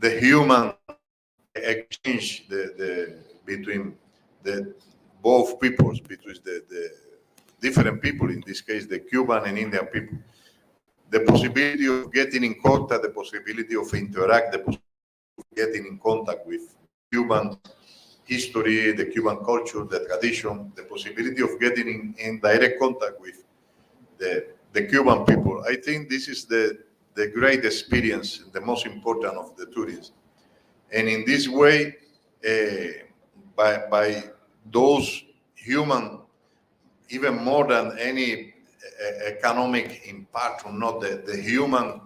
the human exchange between the both peoples, between the different people, in this case the Cuban and Indian people. The possibility of getting in contact, the possibility of interact, the possibility of getting in contact with Cuban history, the Cuban culture, the tradition, the possibility of getting in direct contact with the Cuban people. I think this is the great experience, the most important of the tourism. And in this way, by those human, even more than any economic impact or not, the human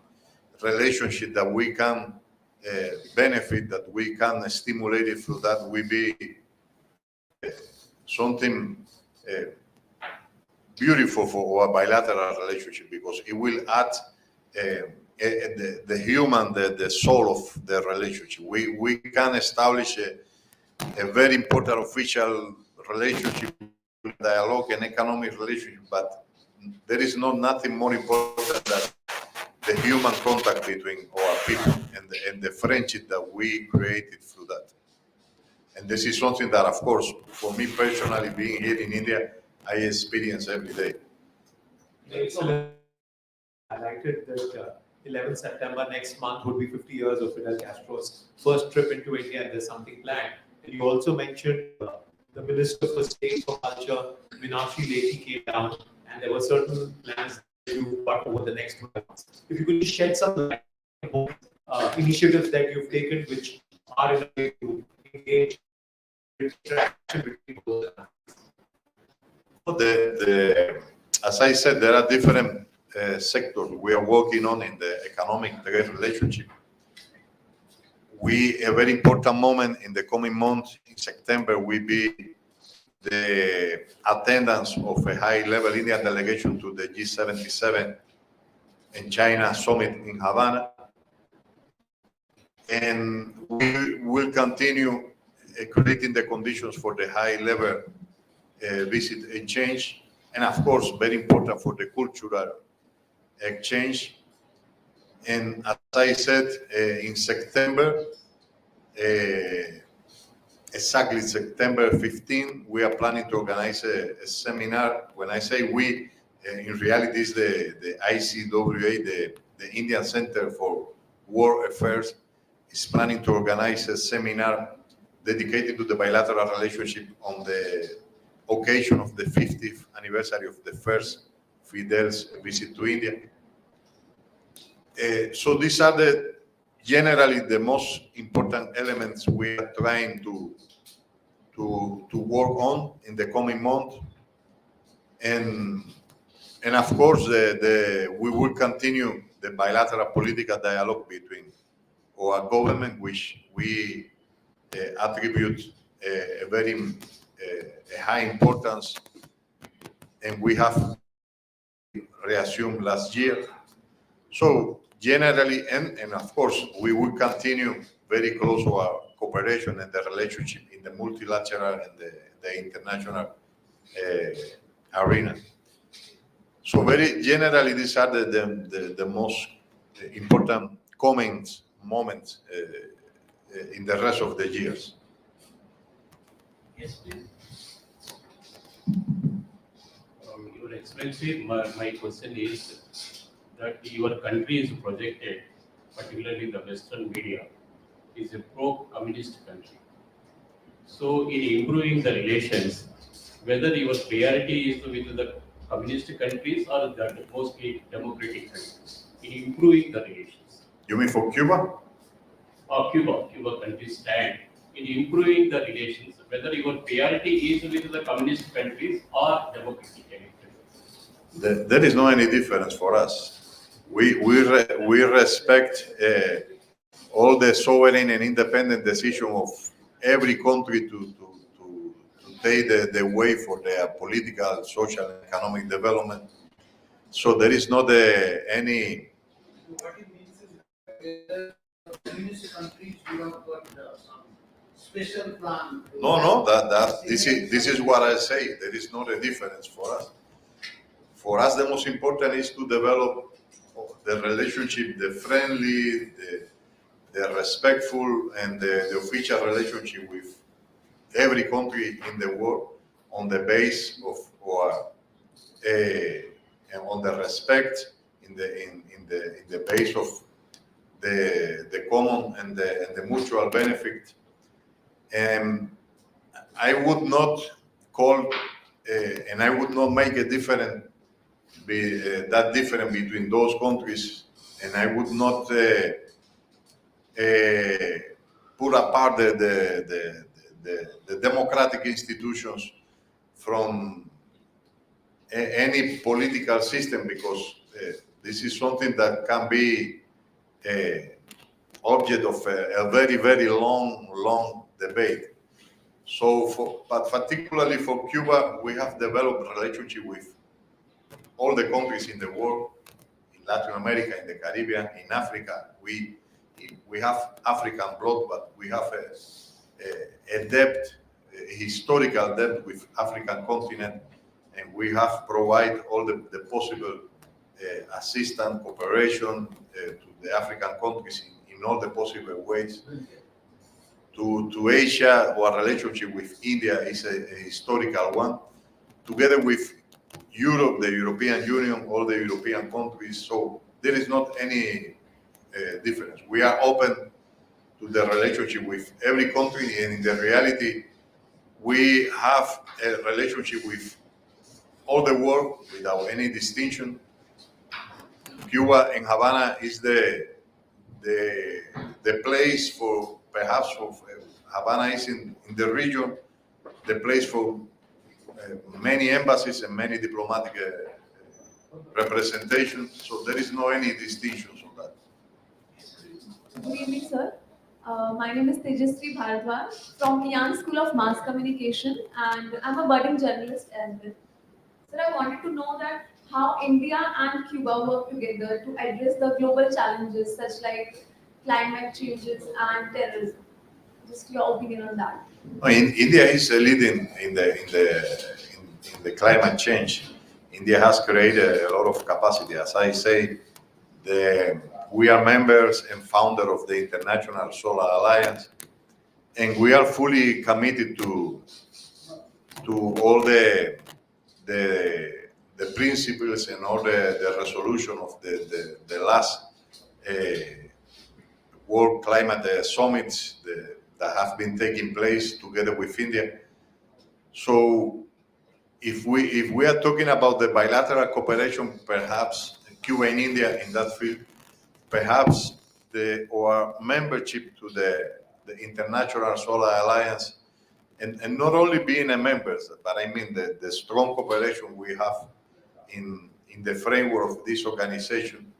relationship that we can benefit, that we can stimulate it through that will be something beautiful for our bilateral relationship, because it will add the human, the soul of the relationship. We can establish a very important official relationship, dialogue and economic relationship, but there is nothing more important than the human contact between our people and the friendship that we created through that. And this is something that, of course, for me personally, being here in India, I experience every day. Excellent. Highlighted that 11 September next month would be 50 years of Fidel Castro's first trip into India, and there's something planned. And you also mentioned the Minister for State for Culture, Meenakshi Lekhi, came down, and there were certain plans that you got over the next 12 months. If you could shed some light on initiatives that you've taken, which are in a way to engage interaction between both. As I said, there are different sectors we are working on in the economic trade relationship. A very important moment in the coming months, in September, will be the attendance of a high-level Indian delegation to the G77 in China summit in Havana. And we will continue creating the conditions for the high-level visit exchange, and of course, very important for the cultural exchange. And as I said, in September, exactly September 15, we are planning to organize a seminar. When I say we, in reality, it's the ICWA, the Indian Center for World Affairs, is planning to organize a seminar dedicated to the bilateral relationship on the occasion of the 50th anniversary of the first Fidel's visit to India. So these are generally the most important elements we are trying to work on in the coming month. And of course, we will continue the bilateral political dialogue between our government, which we attribute a very high importance, and we have reassumed last year. So generally, and of course, we will continue very close to our cooperation and the relationship in the multilateral and the international arena. So very generally, these are the most important moments in the rest of the years. Yes, please. Your Excellency, my question is that your country is projected, particularly the Western media, is a pro-communist country. So, in improving the relations, whether your priority is with the communist countries or the mostly democratic countries, in improving the relations? You mean for Cuba? Or Cuba countries stand in improving the relations, whether your priority is with the communist countries or democratic countries? There is no any difference for us. We respect all the sovereign and independent decision of every country to take the way for their political, social, and economic development. So there is not any. What it means is communist countries, you have got some special plan. No. This is what I say. There is not a difference for us. For us, the most important is to develop the relationship, the friendly, the respectful and the official relationship with every country in the world on the base of or on the respect in the base of the common and the mutual benefit. And I would not call and I would not make a difference that different between those countries, and I would not put apart the democratic institutions from any political system, because this is something that can be object of a very, very long debate. So, but particularly for Cuba, we have developed a relationship with all the countries in the world, in Latin America, in the Caribbean, in Africa. We have African blood, but we have a depth, a historical depth with African continent, and we have provided all the possible assistance, cooperation to the African countries in all the possible ways. To Asia, our relationship with India is a historical one, together with Europe, the European Union, all the European countries. So there is not any difference. We are open to the relationship with every country, and in the reality, we have a relationship with all the world without any distinction. Cuba and Havana is the place for, perhaps for Havana is in the region, the place for many embassies and many diplomatic representations. So there is no any distinctions on that. Good evening, sir. My name is Tejasri Bharadwaj from Kian School of Mass Communication, and I'm a budding journalist as well. Sir, I wanted to know that how India and Cuba work together to address the global challenges such like climate changes and terrorism. Just your opinion on that. India is leading in the climate change. India has created a lot of capacity. As I say, we are members and founder of the International Solar Alliance, and we are fully committed to all the principles and all the resolution of the last World Climate Summits that have been taking place together with India. So if we are talking about the bilateral cooperation, perhaps Cuba and India in that field, perhaps our membership to the International Solar Alliance, and not only being a member, but I mean the strong cooperation we have in the framework of this organization,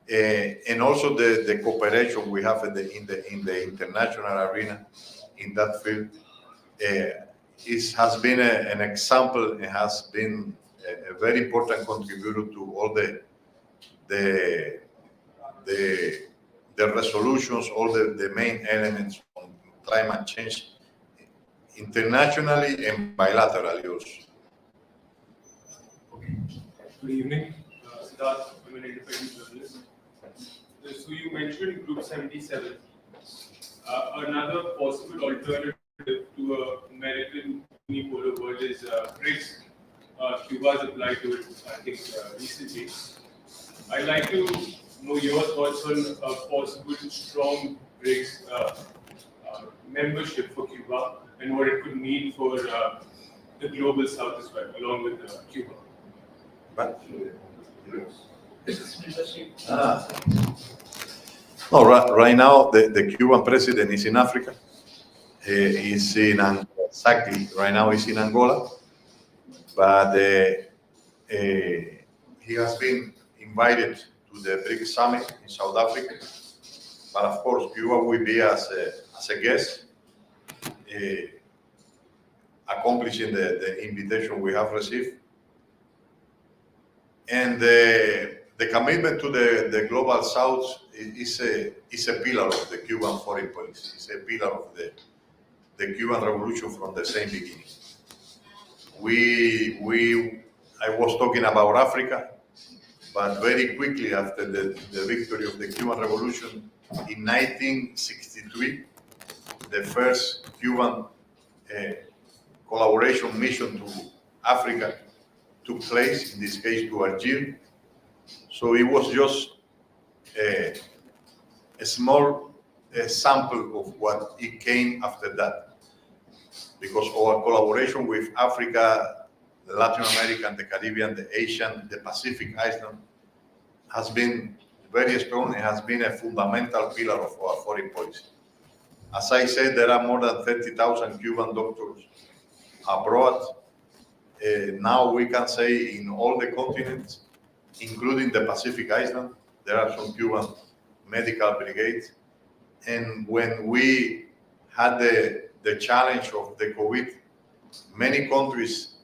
and also the cooperation we have in the international arena in that field, has been an example and has been a very important contributor to all the resolutions, all the main elements on climate change, internationally and bilaterally also. Good evening. Siddharth, I'm an independent journalist. So you mentioned Group 77. Another possible alternative to American unipolar world is BRICS. Cuba has applied to it, I think, recently. I'd like to know your thoughts on a possible strong BRICS membership for Cuba and what it could mean for the global South as well, along with Cuba. But, no, right now the Cuban president is in Africa. He's in exactly right now. He's in Angola, but he has been invited to the BRICS summit in South Africa. But of course, Cuba will be as a guest, accomplishing the invitation we have received. And the commitment to the global South is a pillar of the Cuban foreign policy. It's a pillar of the Cuban Revolution from the same beginning. I was talking about Africa. but very quickly after the victory of the Cuban Revolution in 1963, the first Cuban collaboration mission to Africa took place, in this case to Algeria. So it was just a small sample of what it came after that. Because our collaboration with Africa, the Latin American, the Caribbean, the Asian, the Pacific island has been very strong and has been a fundamental pillar of our foreign policy. As I said, there are more than 30,000 Cuban doctors abroad. Now we can say in all the continents, including the Pacific island, there are some Cuban medical brigades. And when we had the challenge of the COVID, many countries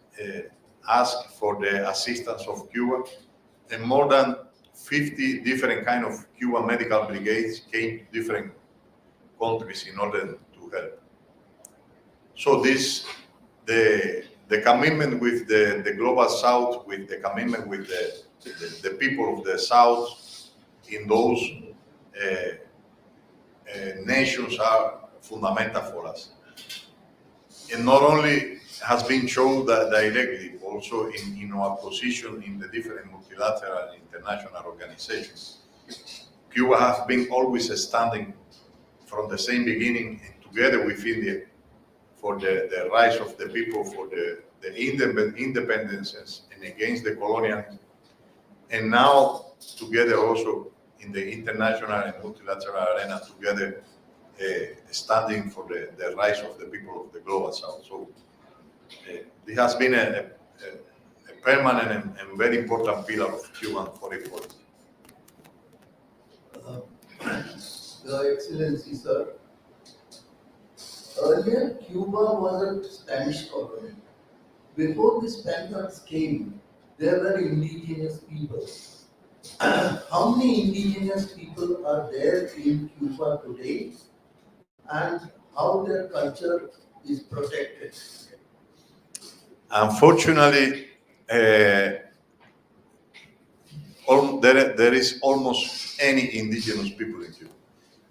asked for the assistance of Cuba, and more than 50 different kind of Cuban medical brigades came to different countries in order to help. So the commitment with the global South, with the commitment with the people of the South in those nations are fundamental for us. And not only has been shown that directly, also in our position in the different multilateral and international organizations. Cuba has been always standing from the same beginning and together with India for the rights of the people, for the independences and against the colonialism. And now together also in the international and multilateral arena together standing for the rights of the people of the global South. So it has been a permanent and very important pillar of Cuban foreign policy. Your Excellency, sir, earlier Cuba was a Spanish colony. Before the Spaniards came, there were indigenous people. How many indigenous people are there in Cuba today, and how their culture is protected? Unfortunately, there is almost any indigenous people in Cuba.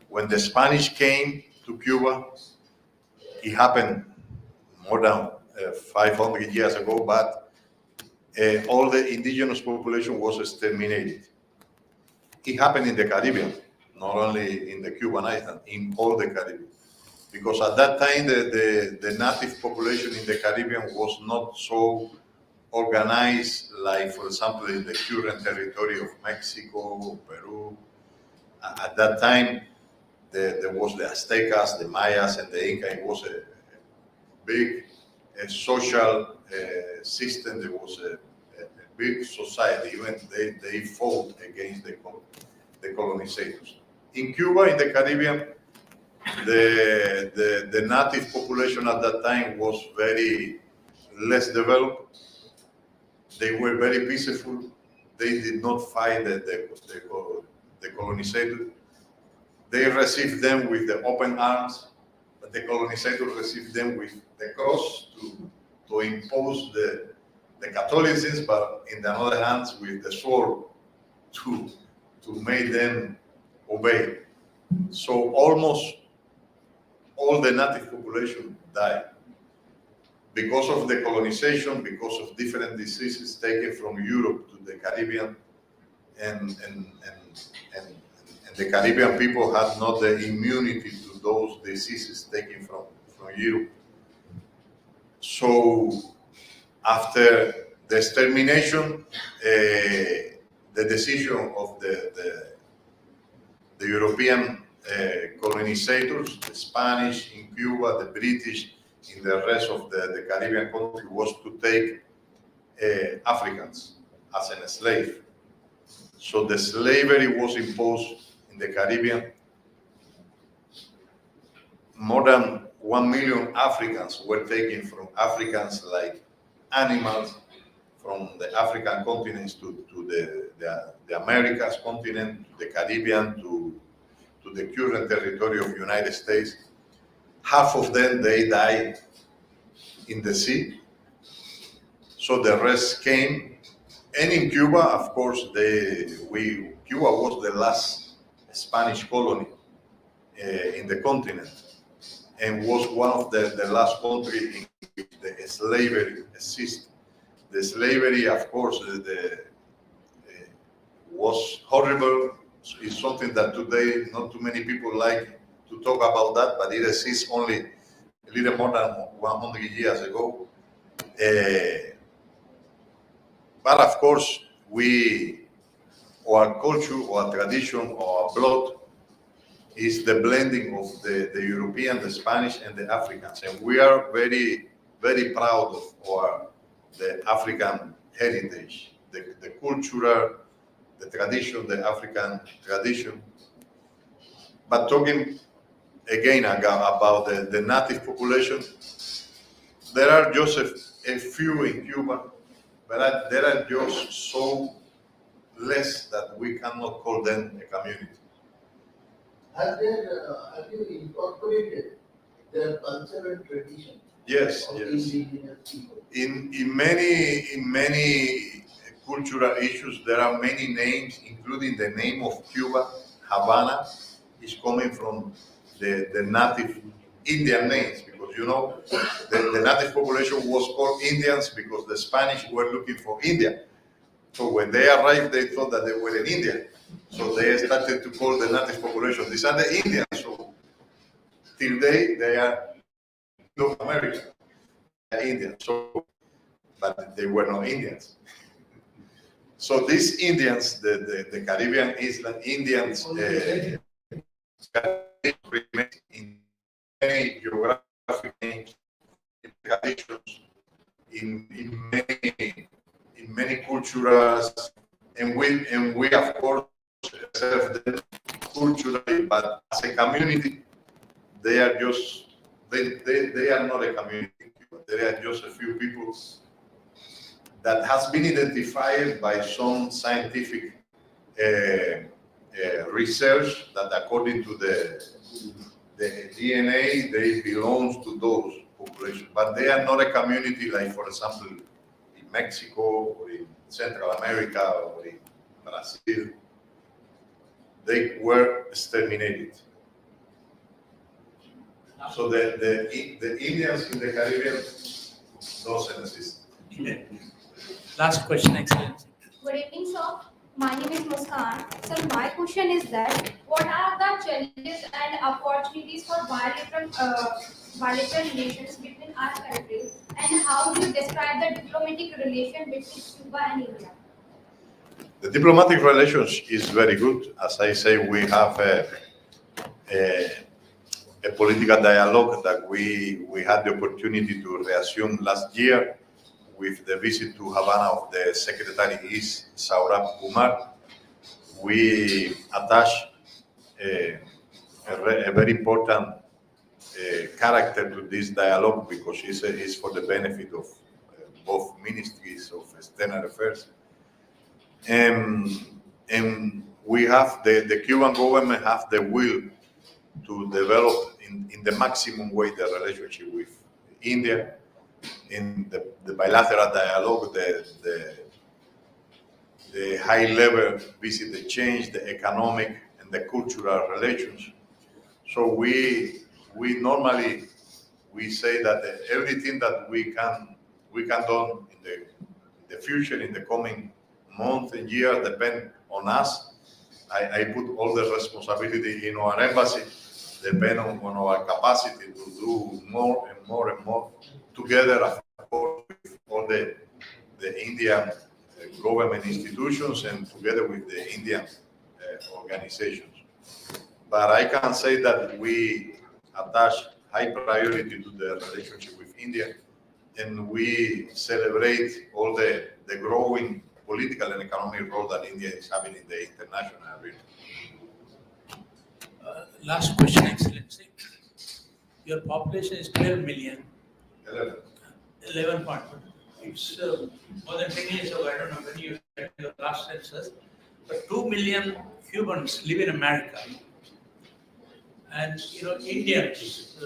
When the Spanish came to Cuba, it happened more than 500 years ago, but all the indigenous population was exterminated. It happened in the Caribbean, not only in the Cuban island, in all the Caribbean. Because at that time, the native population in the Caribbean was not so organized, like, for example, in the current territory of Mexico, Peru. At that time, there was the Aztecas, the Mayas, and the Inca. It was a big social system. There was a big society. Even they fought against the colonizers. In Cuba, in the Caribbean, the native population at that time was very less developed. They were very peaceful. They did not fight the colonizers. They received them with the open arms, but the colonizers received them with the cross to impose the Catholicism, but in the other hands with the sword to make them obey. So almost all the native population died because of the colonization, because of different diseases taken from Europe to the Caribbean, and the Caribbean people had not the immunity to those diseases taken from Europe. So after the extermination, the decision of the European colonizers, the Spanish in Cuba, the British in the rest of the Caribbean country, was to take Africans as a slave. So the slavery was imposed in the Caribbean. More than 1 million Africans were taken from Africans like animals from the African continents to the Americas continent, to the Caribbean, to the current territory of the United States. Half of them, they died in the sea. So the rest came, And in Cuba, of course, Cuba was the last Spanish colony in the continent, and was one of the last countries in which the slavery existed. The slavery, of course, was horrible. It's something that today not too many people like to talk about that, but it exists only a little more than 100 years ago. But of course, our culture, our tradition, our blood is the blending of the European, the Spanish, and the Africans. And we are very, very proud of the African heritage, the cultural, the tradition, the African tradition. But talking again about the native population, there are just a few in Cuba, but there are just so less that we cannot call them a community. Have you incorporated their culture and tradition Yes, of yes. indigenous people? In many cultural issues, there are many names, including the name of Cuba, Havana, is coming from the native Indian names, because the native population was called Indians because the Spanish were looking for India. So when they arrived, they thought that they were in India. So they started to call the native population, these are the Indians. So till they are North American, Indians. So, but they were not Indians. So these Indians, the Caribbean island Indians, remain in many geographic names, in traditions, in many cultures, and we of course serve them culturally, but as a community, they are just they are not a community. They are just a few people that has been identified by some scientific research that, according to the DNA, they belong to those populations, but they are not a community like, for example, in Mexico or in Central America or in Brazil. They were exterminated. So the Indians in the Caribbean doesn't exist. Last question, Excellency. Good evening, sir. My name is Muskan. Sir, my question is that what are the challenges and opportunities for bilateral relations between our countries, and how do you describe the diplomatic relation between Cuba and India? The diplomatic relations is very good. As I say, we have a political dialogue that we had the opportunity to resume last year with the visit to Havana of the Secretary East, Saurabh Kumar. We attach a very important character to this dialogue because it's for the benefit of both ministries of external affairs. And we have the Cuban government have the will to develop in the maximum way the relationship with India. In the bilateral dialogue, the high level visit exchange, the economic and the cultural relations. So we normally say that everything that we can do in the future, in the coming month and year, depend on us. I put all the responsibility in our embassy, depend on our capacity to do more and more and more together, of course, with all the Indian government institutions and together with the Indian organizations. But I can say that we attach high priority to the relationship with India, and we celebrate all the growing political and economic role that India is having in the international arena. Last question, Excellency. Your population is 12 million. 11 point. It's more than 10 years ago. I don't know when you had your last census. But 2 million Cubans live in America. And, Indians,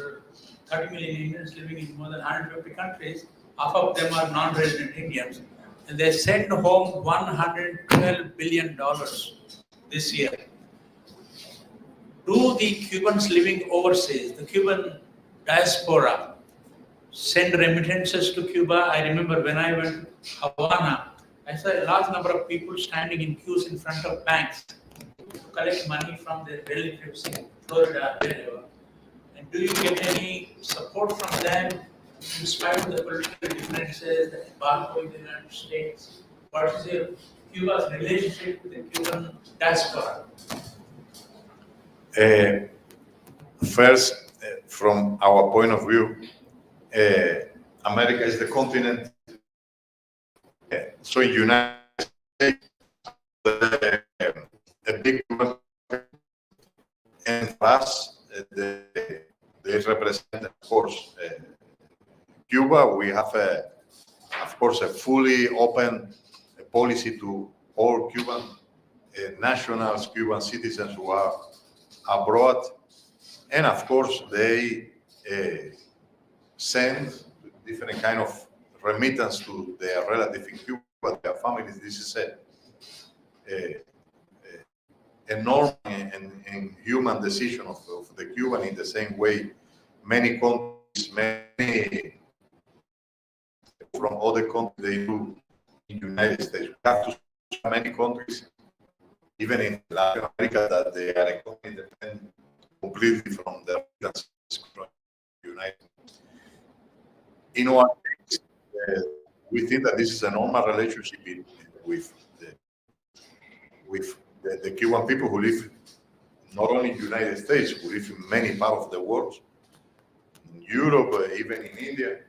30 million Indians living in more than 150 countries. Half of them are non-resident Indians. and they send home $112 billion this year. Do the Cubans living overseas, the Cuban diaspora, send remittances to Cuba? I remember when I went to Havana, I saw a large number of people standing in queues in front of banks to collect money from their relatives in Florida, wherever. And do you get any support from them in spite of the political differences, the embargo in the United States? What is your Cuba's relationship with the Cuban diaspora? First, from our point of view, America is the continent. So United States, a big one, and for us, they represent, of course, Cuba. We have, of course, a fully open policy to all Cuban nationals, Cuban citizens who are abroad. And of course, they send different kind of remittance to their relative in Cuba, their families. This is a normal and human decision of the Cuban. In the same way, many countries, many from other countries, they do in the United States. We have to see many countries, even in Latin America, that they are independent completely from the United. In our case, we think that this is a normal relationship with the Cuban people who live not only in the United States, who live in many parts of the world, in Europe, even in India.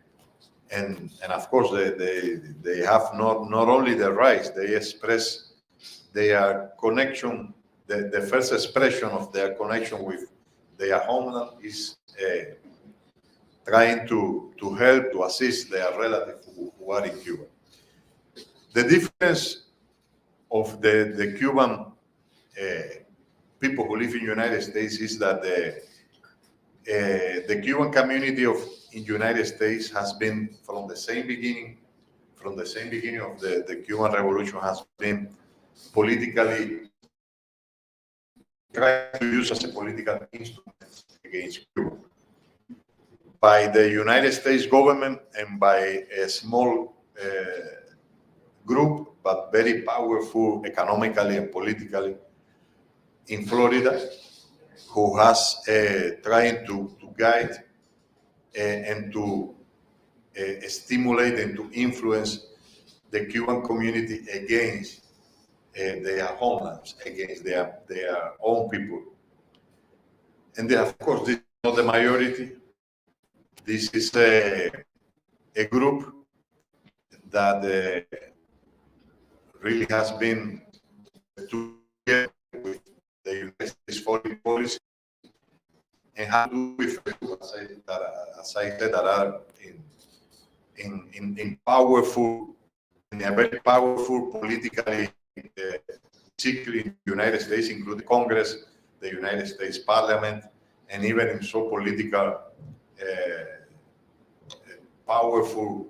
And of course, they have not only the rights, they express their connection. The first expression of their connection with their homeland is trying to help, to assist their relatives who are in Cuba. The difference of the Cuban people who live in the United States is that the Cuban community in the United States has been from the same beginning of the Cuban Revolution, has been politically tried to use as a political instrument against Cuba by the United States government and by a small group, but very powerful economically and politically in Florida, who has trying to guide and to stimulate and to influence the Cuban community against their homelands, against their own people. And they, of course, this is not the majority. This is a group that really has been together with the United States foreign policy and have to do with, as I said, that are in powerful, in a very powerful politically particularly in the United States, including Congress, the United States Parliament, and even in so political, powerful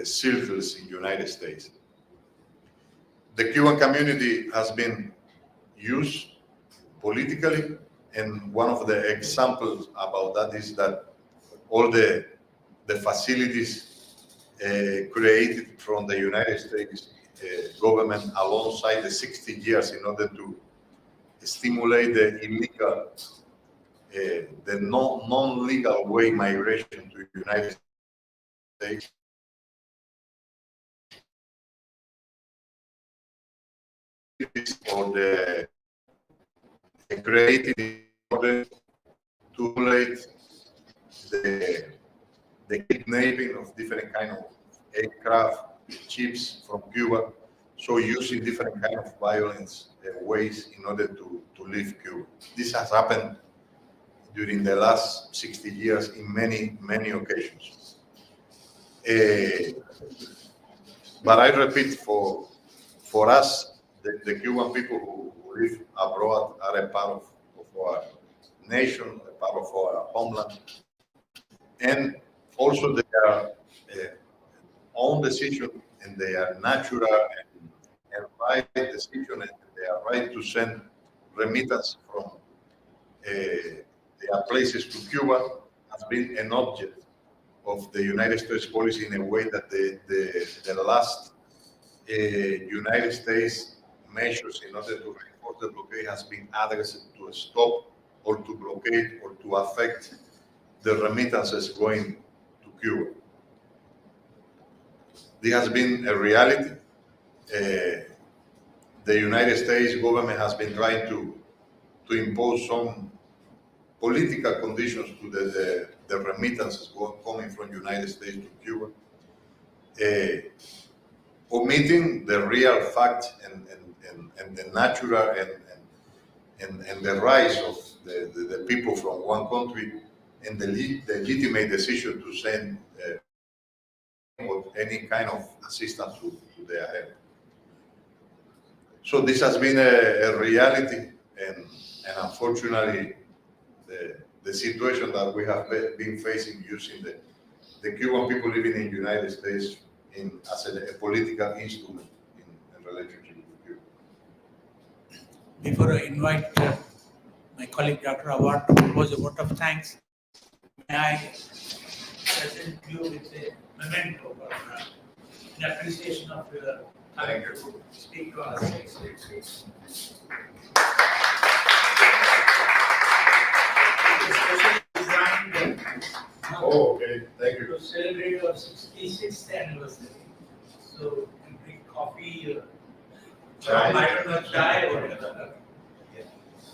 circles in the United States. The Cuban community has been used politically, and one of the examples about that is that all the facilities created from the United States government alongside the 60 years in order to stimulate the illegal, the non-legal way migration to the United States. Or the created in order to stimulate the kidnapping of different kind of aircraft, ships from Cuba, so using different kind of violence ways in order to leave Cuba. This has happened during the last 60 years in many occasions. But I repeat, for us, the Cuban people who live abroad are a part of our nation, a part of our homeland, and also their own decision and they are natural and right decision, and they are right to send remittance from their places to Cuba has been an object of the United States policy in a way that the last United States measures in order to reinforce the blockade has been addressed to stop or to blockade or to affect the remittances going to Cuba. This has been a reality. The United States government has been trying to impose some political conditions to the remittances coming from the United States to Cuba, omitting the real fact and the natural and the rights of the people from one country and the legitimate decision to send any kind of assistance to their help. So this has been a reality, and unfortunately, the situation that we have been facing using the Cuban people living in the United States as a political instrument in relationship with Cuba. Before I invite my colleague Dr. Awad to propose a vote of thanks, may I present you with a memento in appreciation of your Thank you. speak to us. Oh, okay. Thank you. To celebrate your 66th anniversary. So you drink coffee, Chai. I don't know, chai or whatever.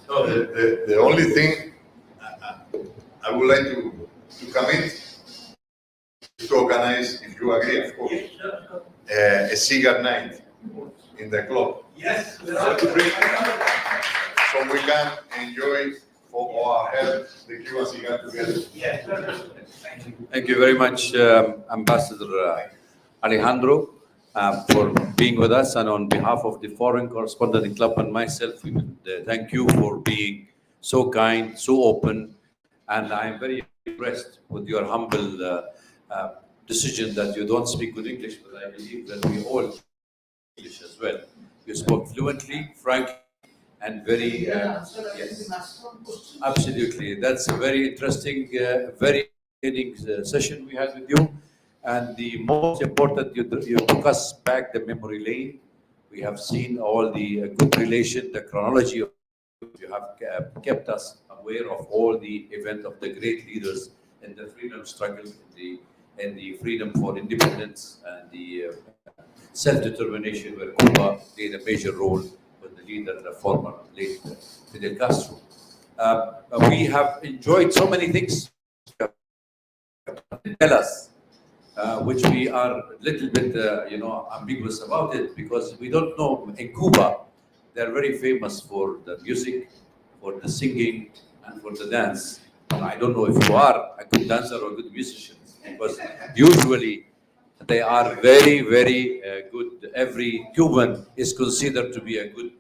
No, the only thing I would like to commit is to organize, if you agree, of course, Yes, sure. a cigar night in the club. Yes. So we can enjoy for our health the Cuban cigar together. Yes. Thank you. Thank you very much, Ambassador Alejandro, for being with us. And on behalf of the Foreign Correspondent Club and myself, we would thank you for being so kind, so open. And I am very impressed with your humble decision that you don't speak good English, but I believe that we all speak English as well. You spoke fluently, frankly, and very, yes, absolutely. That's a very interesting, very entertaining session we had with you. And the most important, you took us back the memory lane. We have seen all the good relation, the chronology of you have kept us aware of all the event of the great leaders in the freedom struggle, in the freedom for independence and the self-determination, where Cuba played a major role with the leader, the former late Fidel Castro. We have enjoyed so many things. Tell us, which we are a little bit, ambiguous about it, because we don't know. In Cuba, they're very famous for the music, for the singing, and for the dance. I don't know if you are a good dancer or a good musician, because usually they are very, very good. Every Cuban is considered to be a good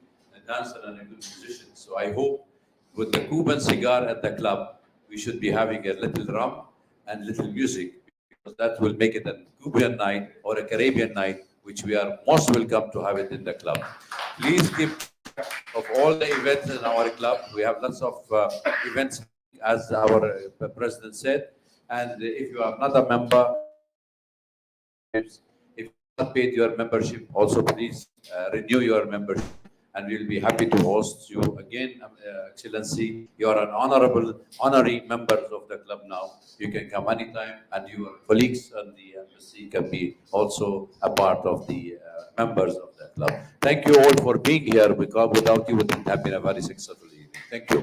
dancer and a good musician. So I hope with the Cuban cigar at the club, we should be having a little rum and little music, because that will make it a Cuban night or a Caribbean night, which we are most welcome to have it in the club. Please keep track of all the events in our club. We have lots of events, as our president said. And if you are not a member, if you have not paid your membership, also please renew your membership. And we'll be happy to host you again, Excellency. You are an honorary member of the club now. You can come anytime, and your colleagues on the embassy can be also a part of the members of the club. Thank you all for being here, because without you, it wouldn't have been a very successful evening. Thank you.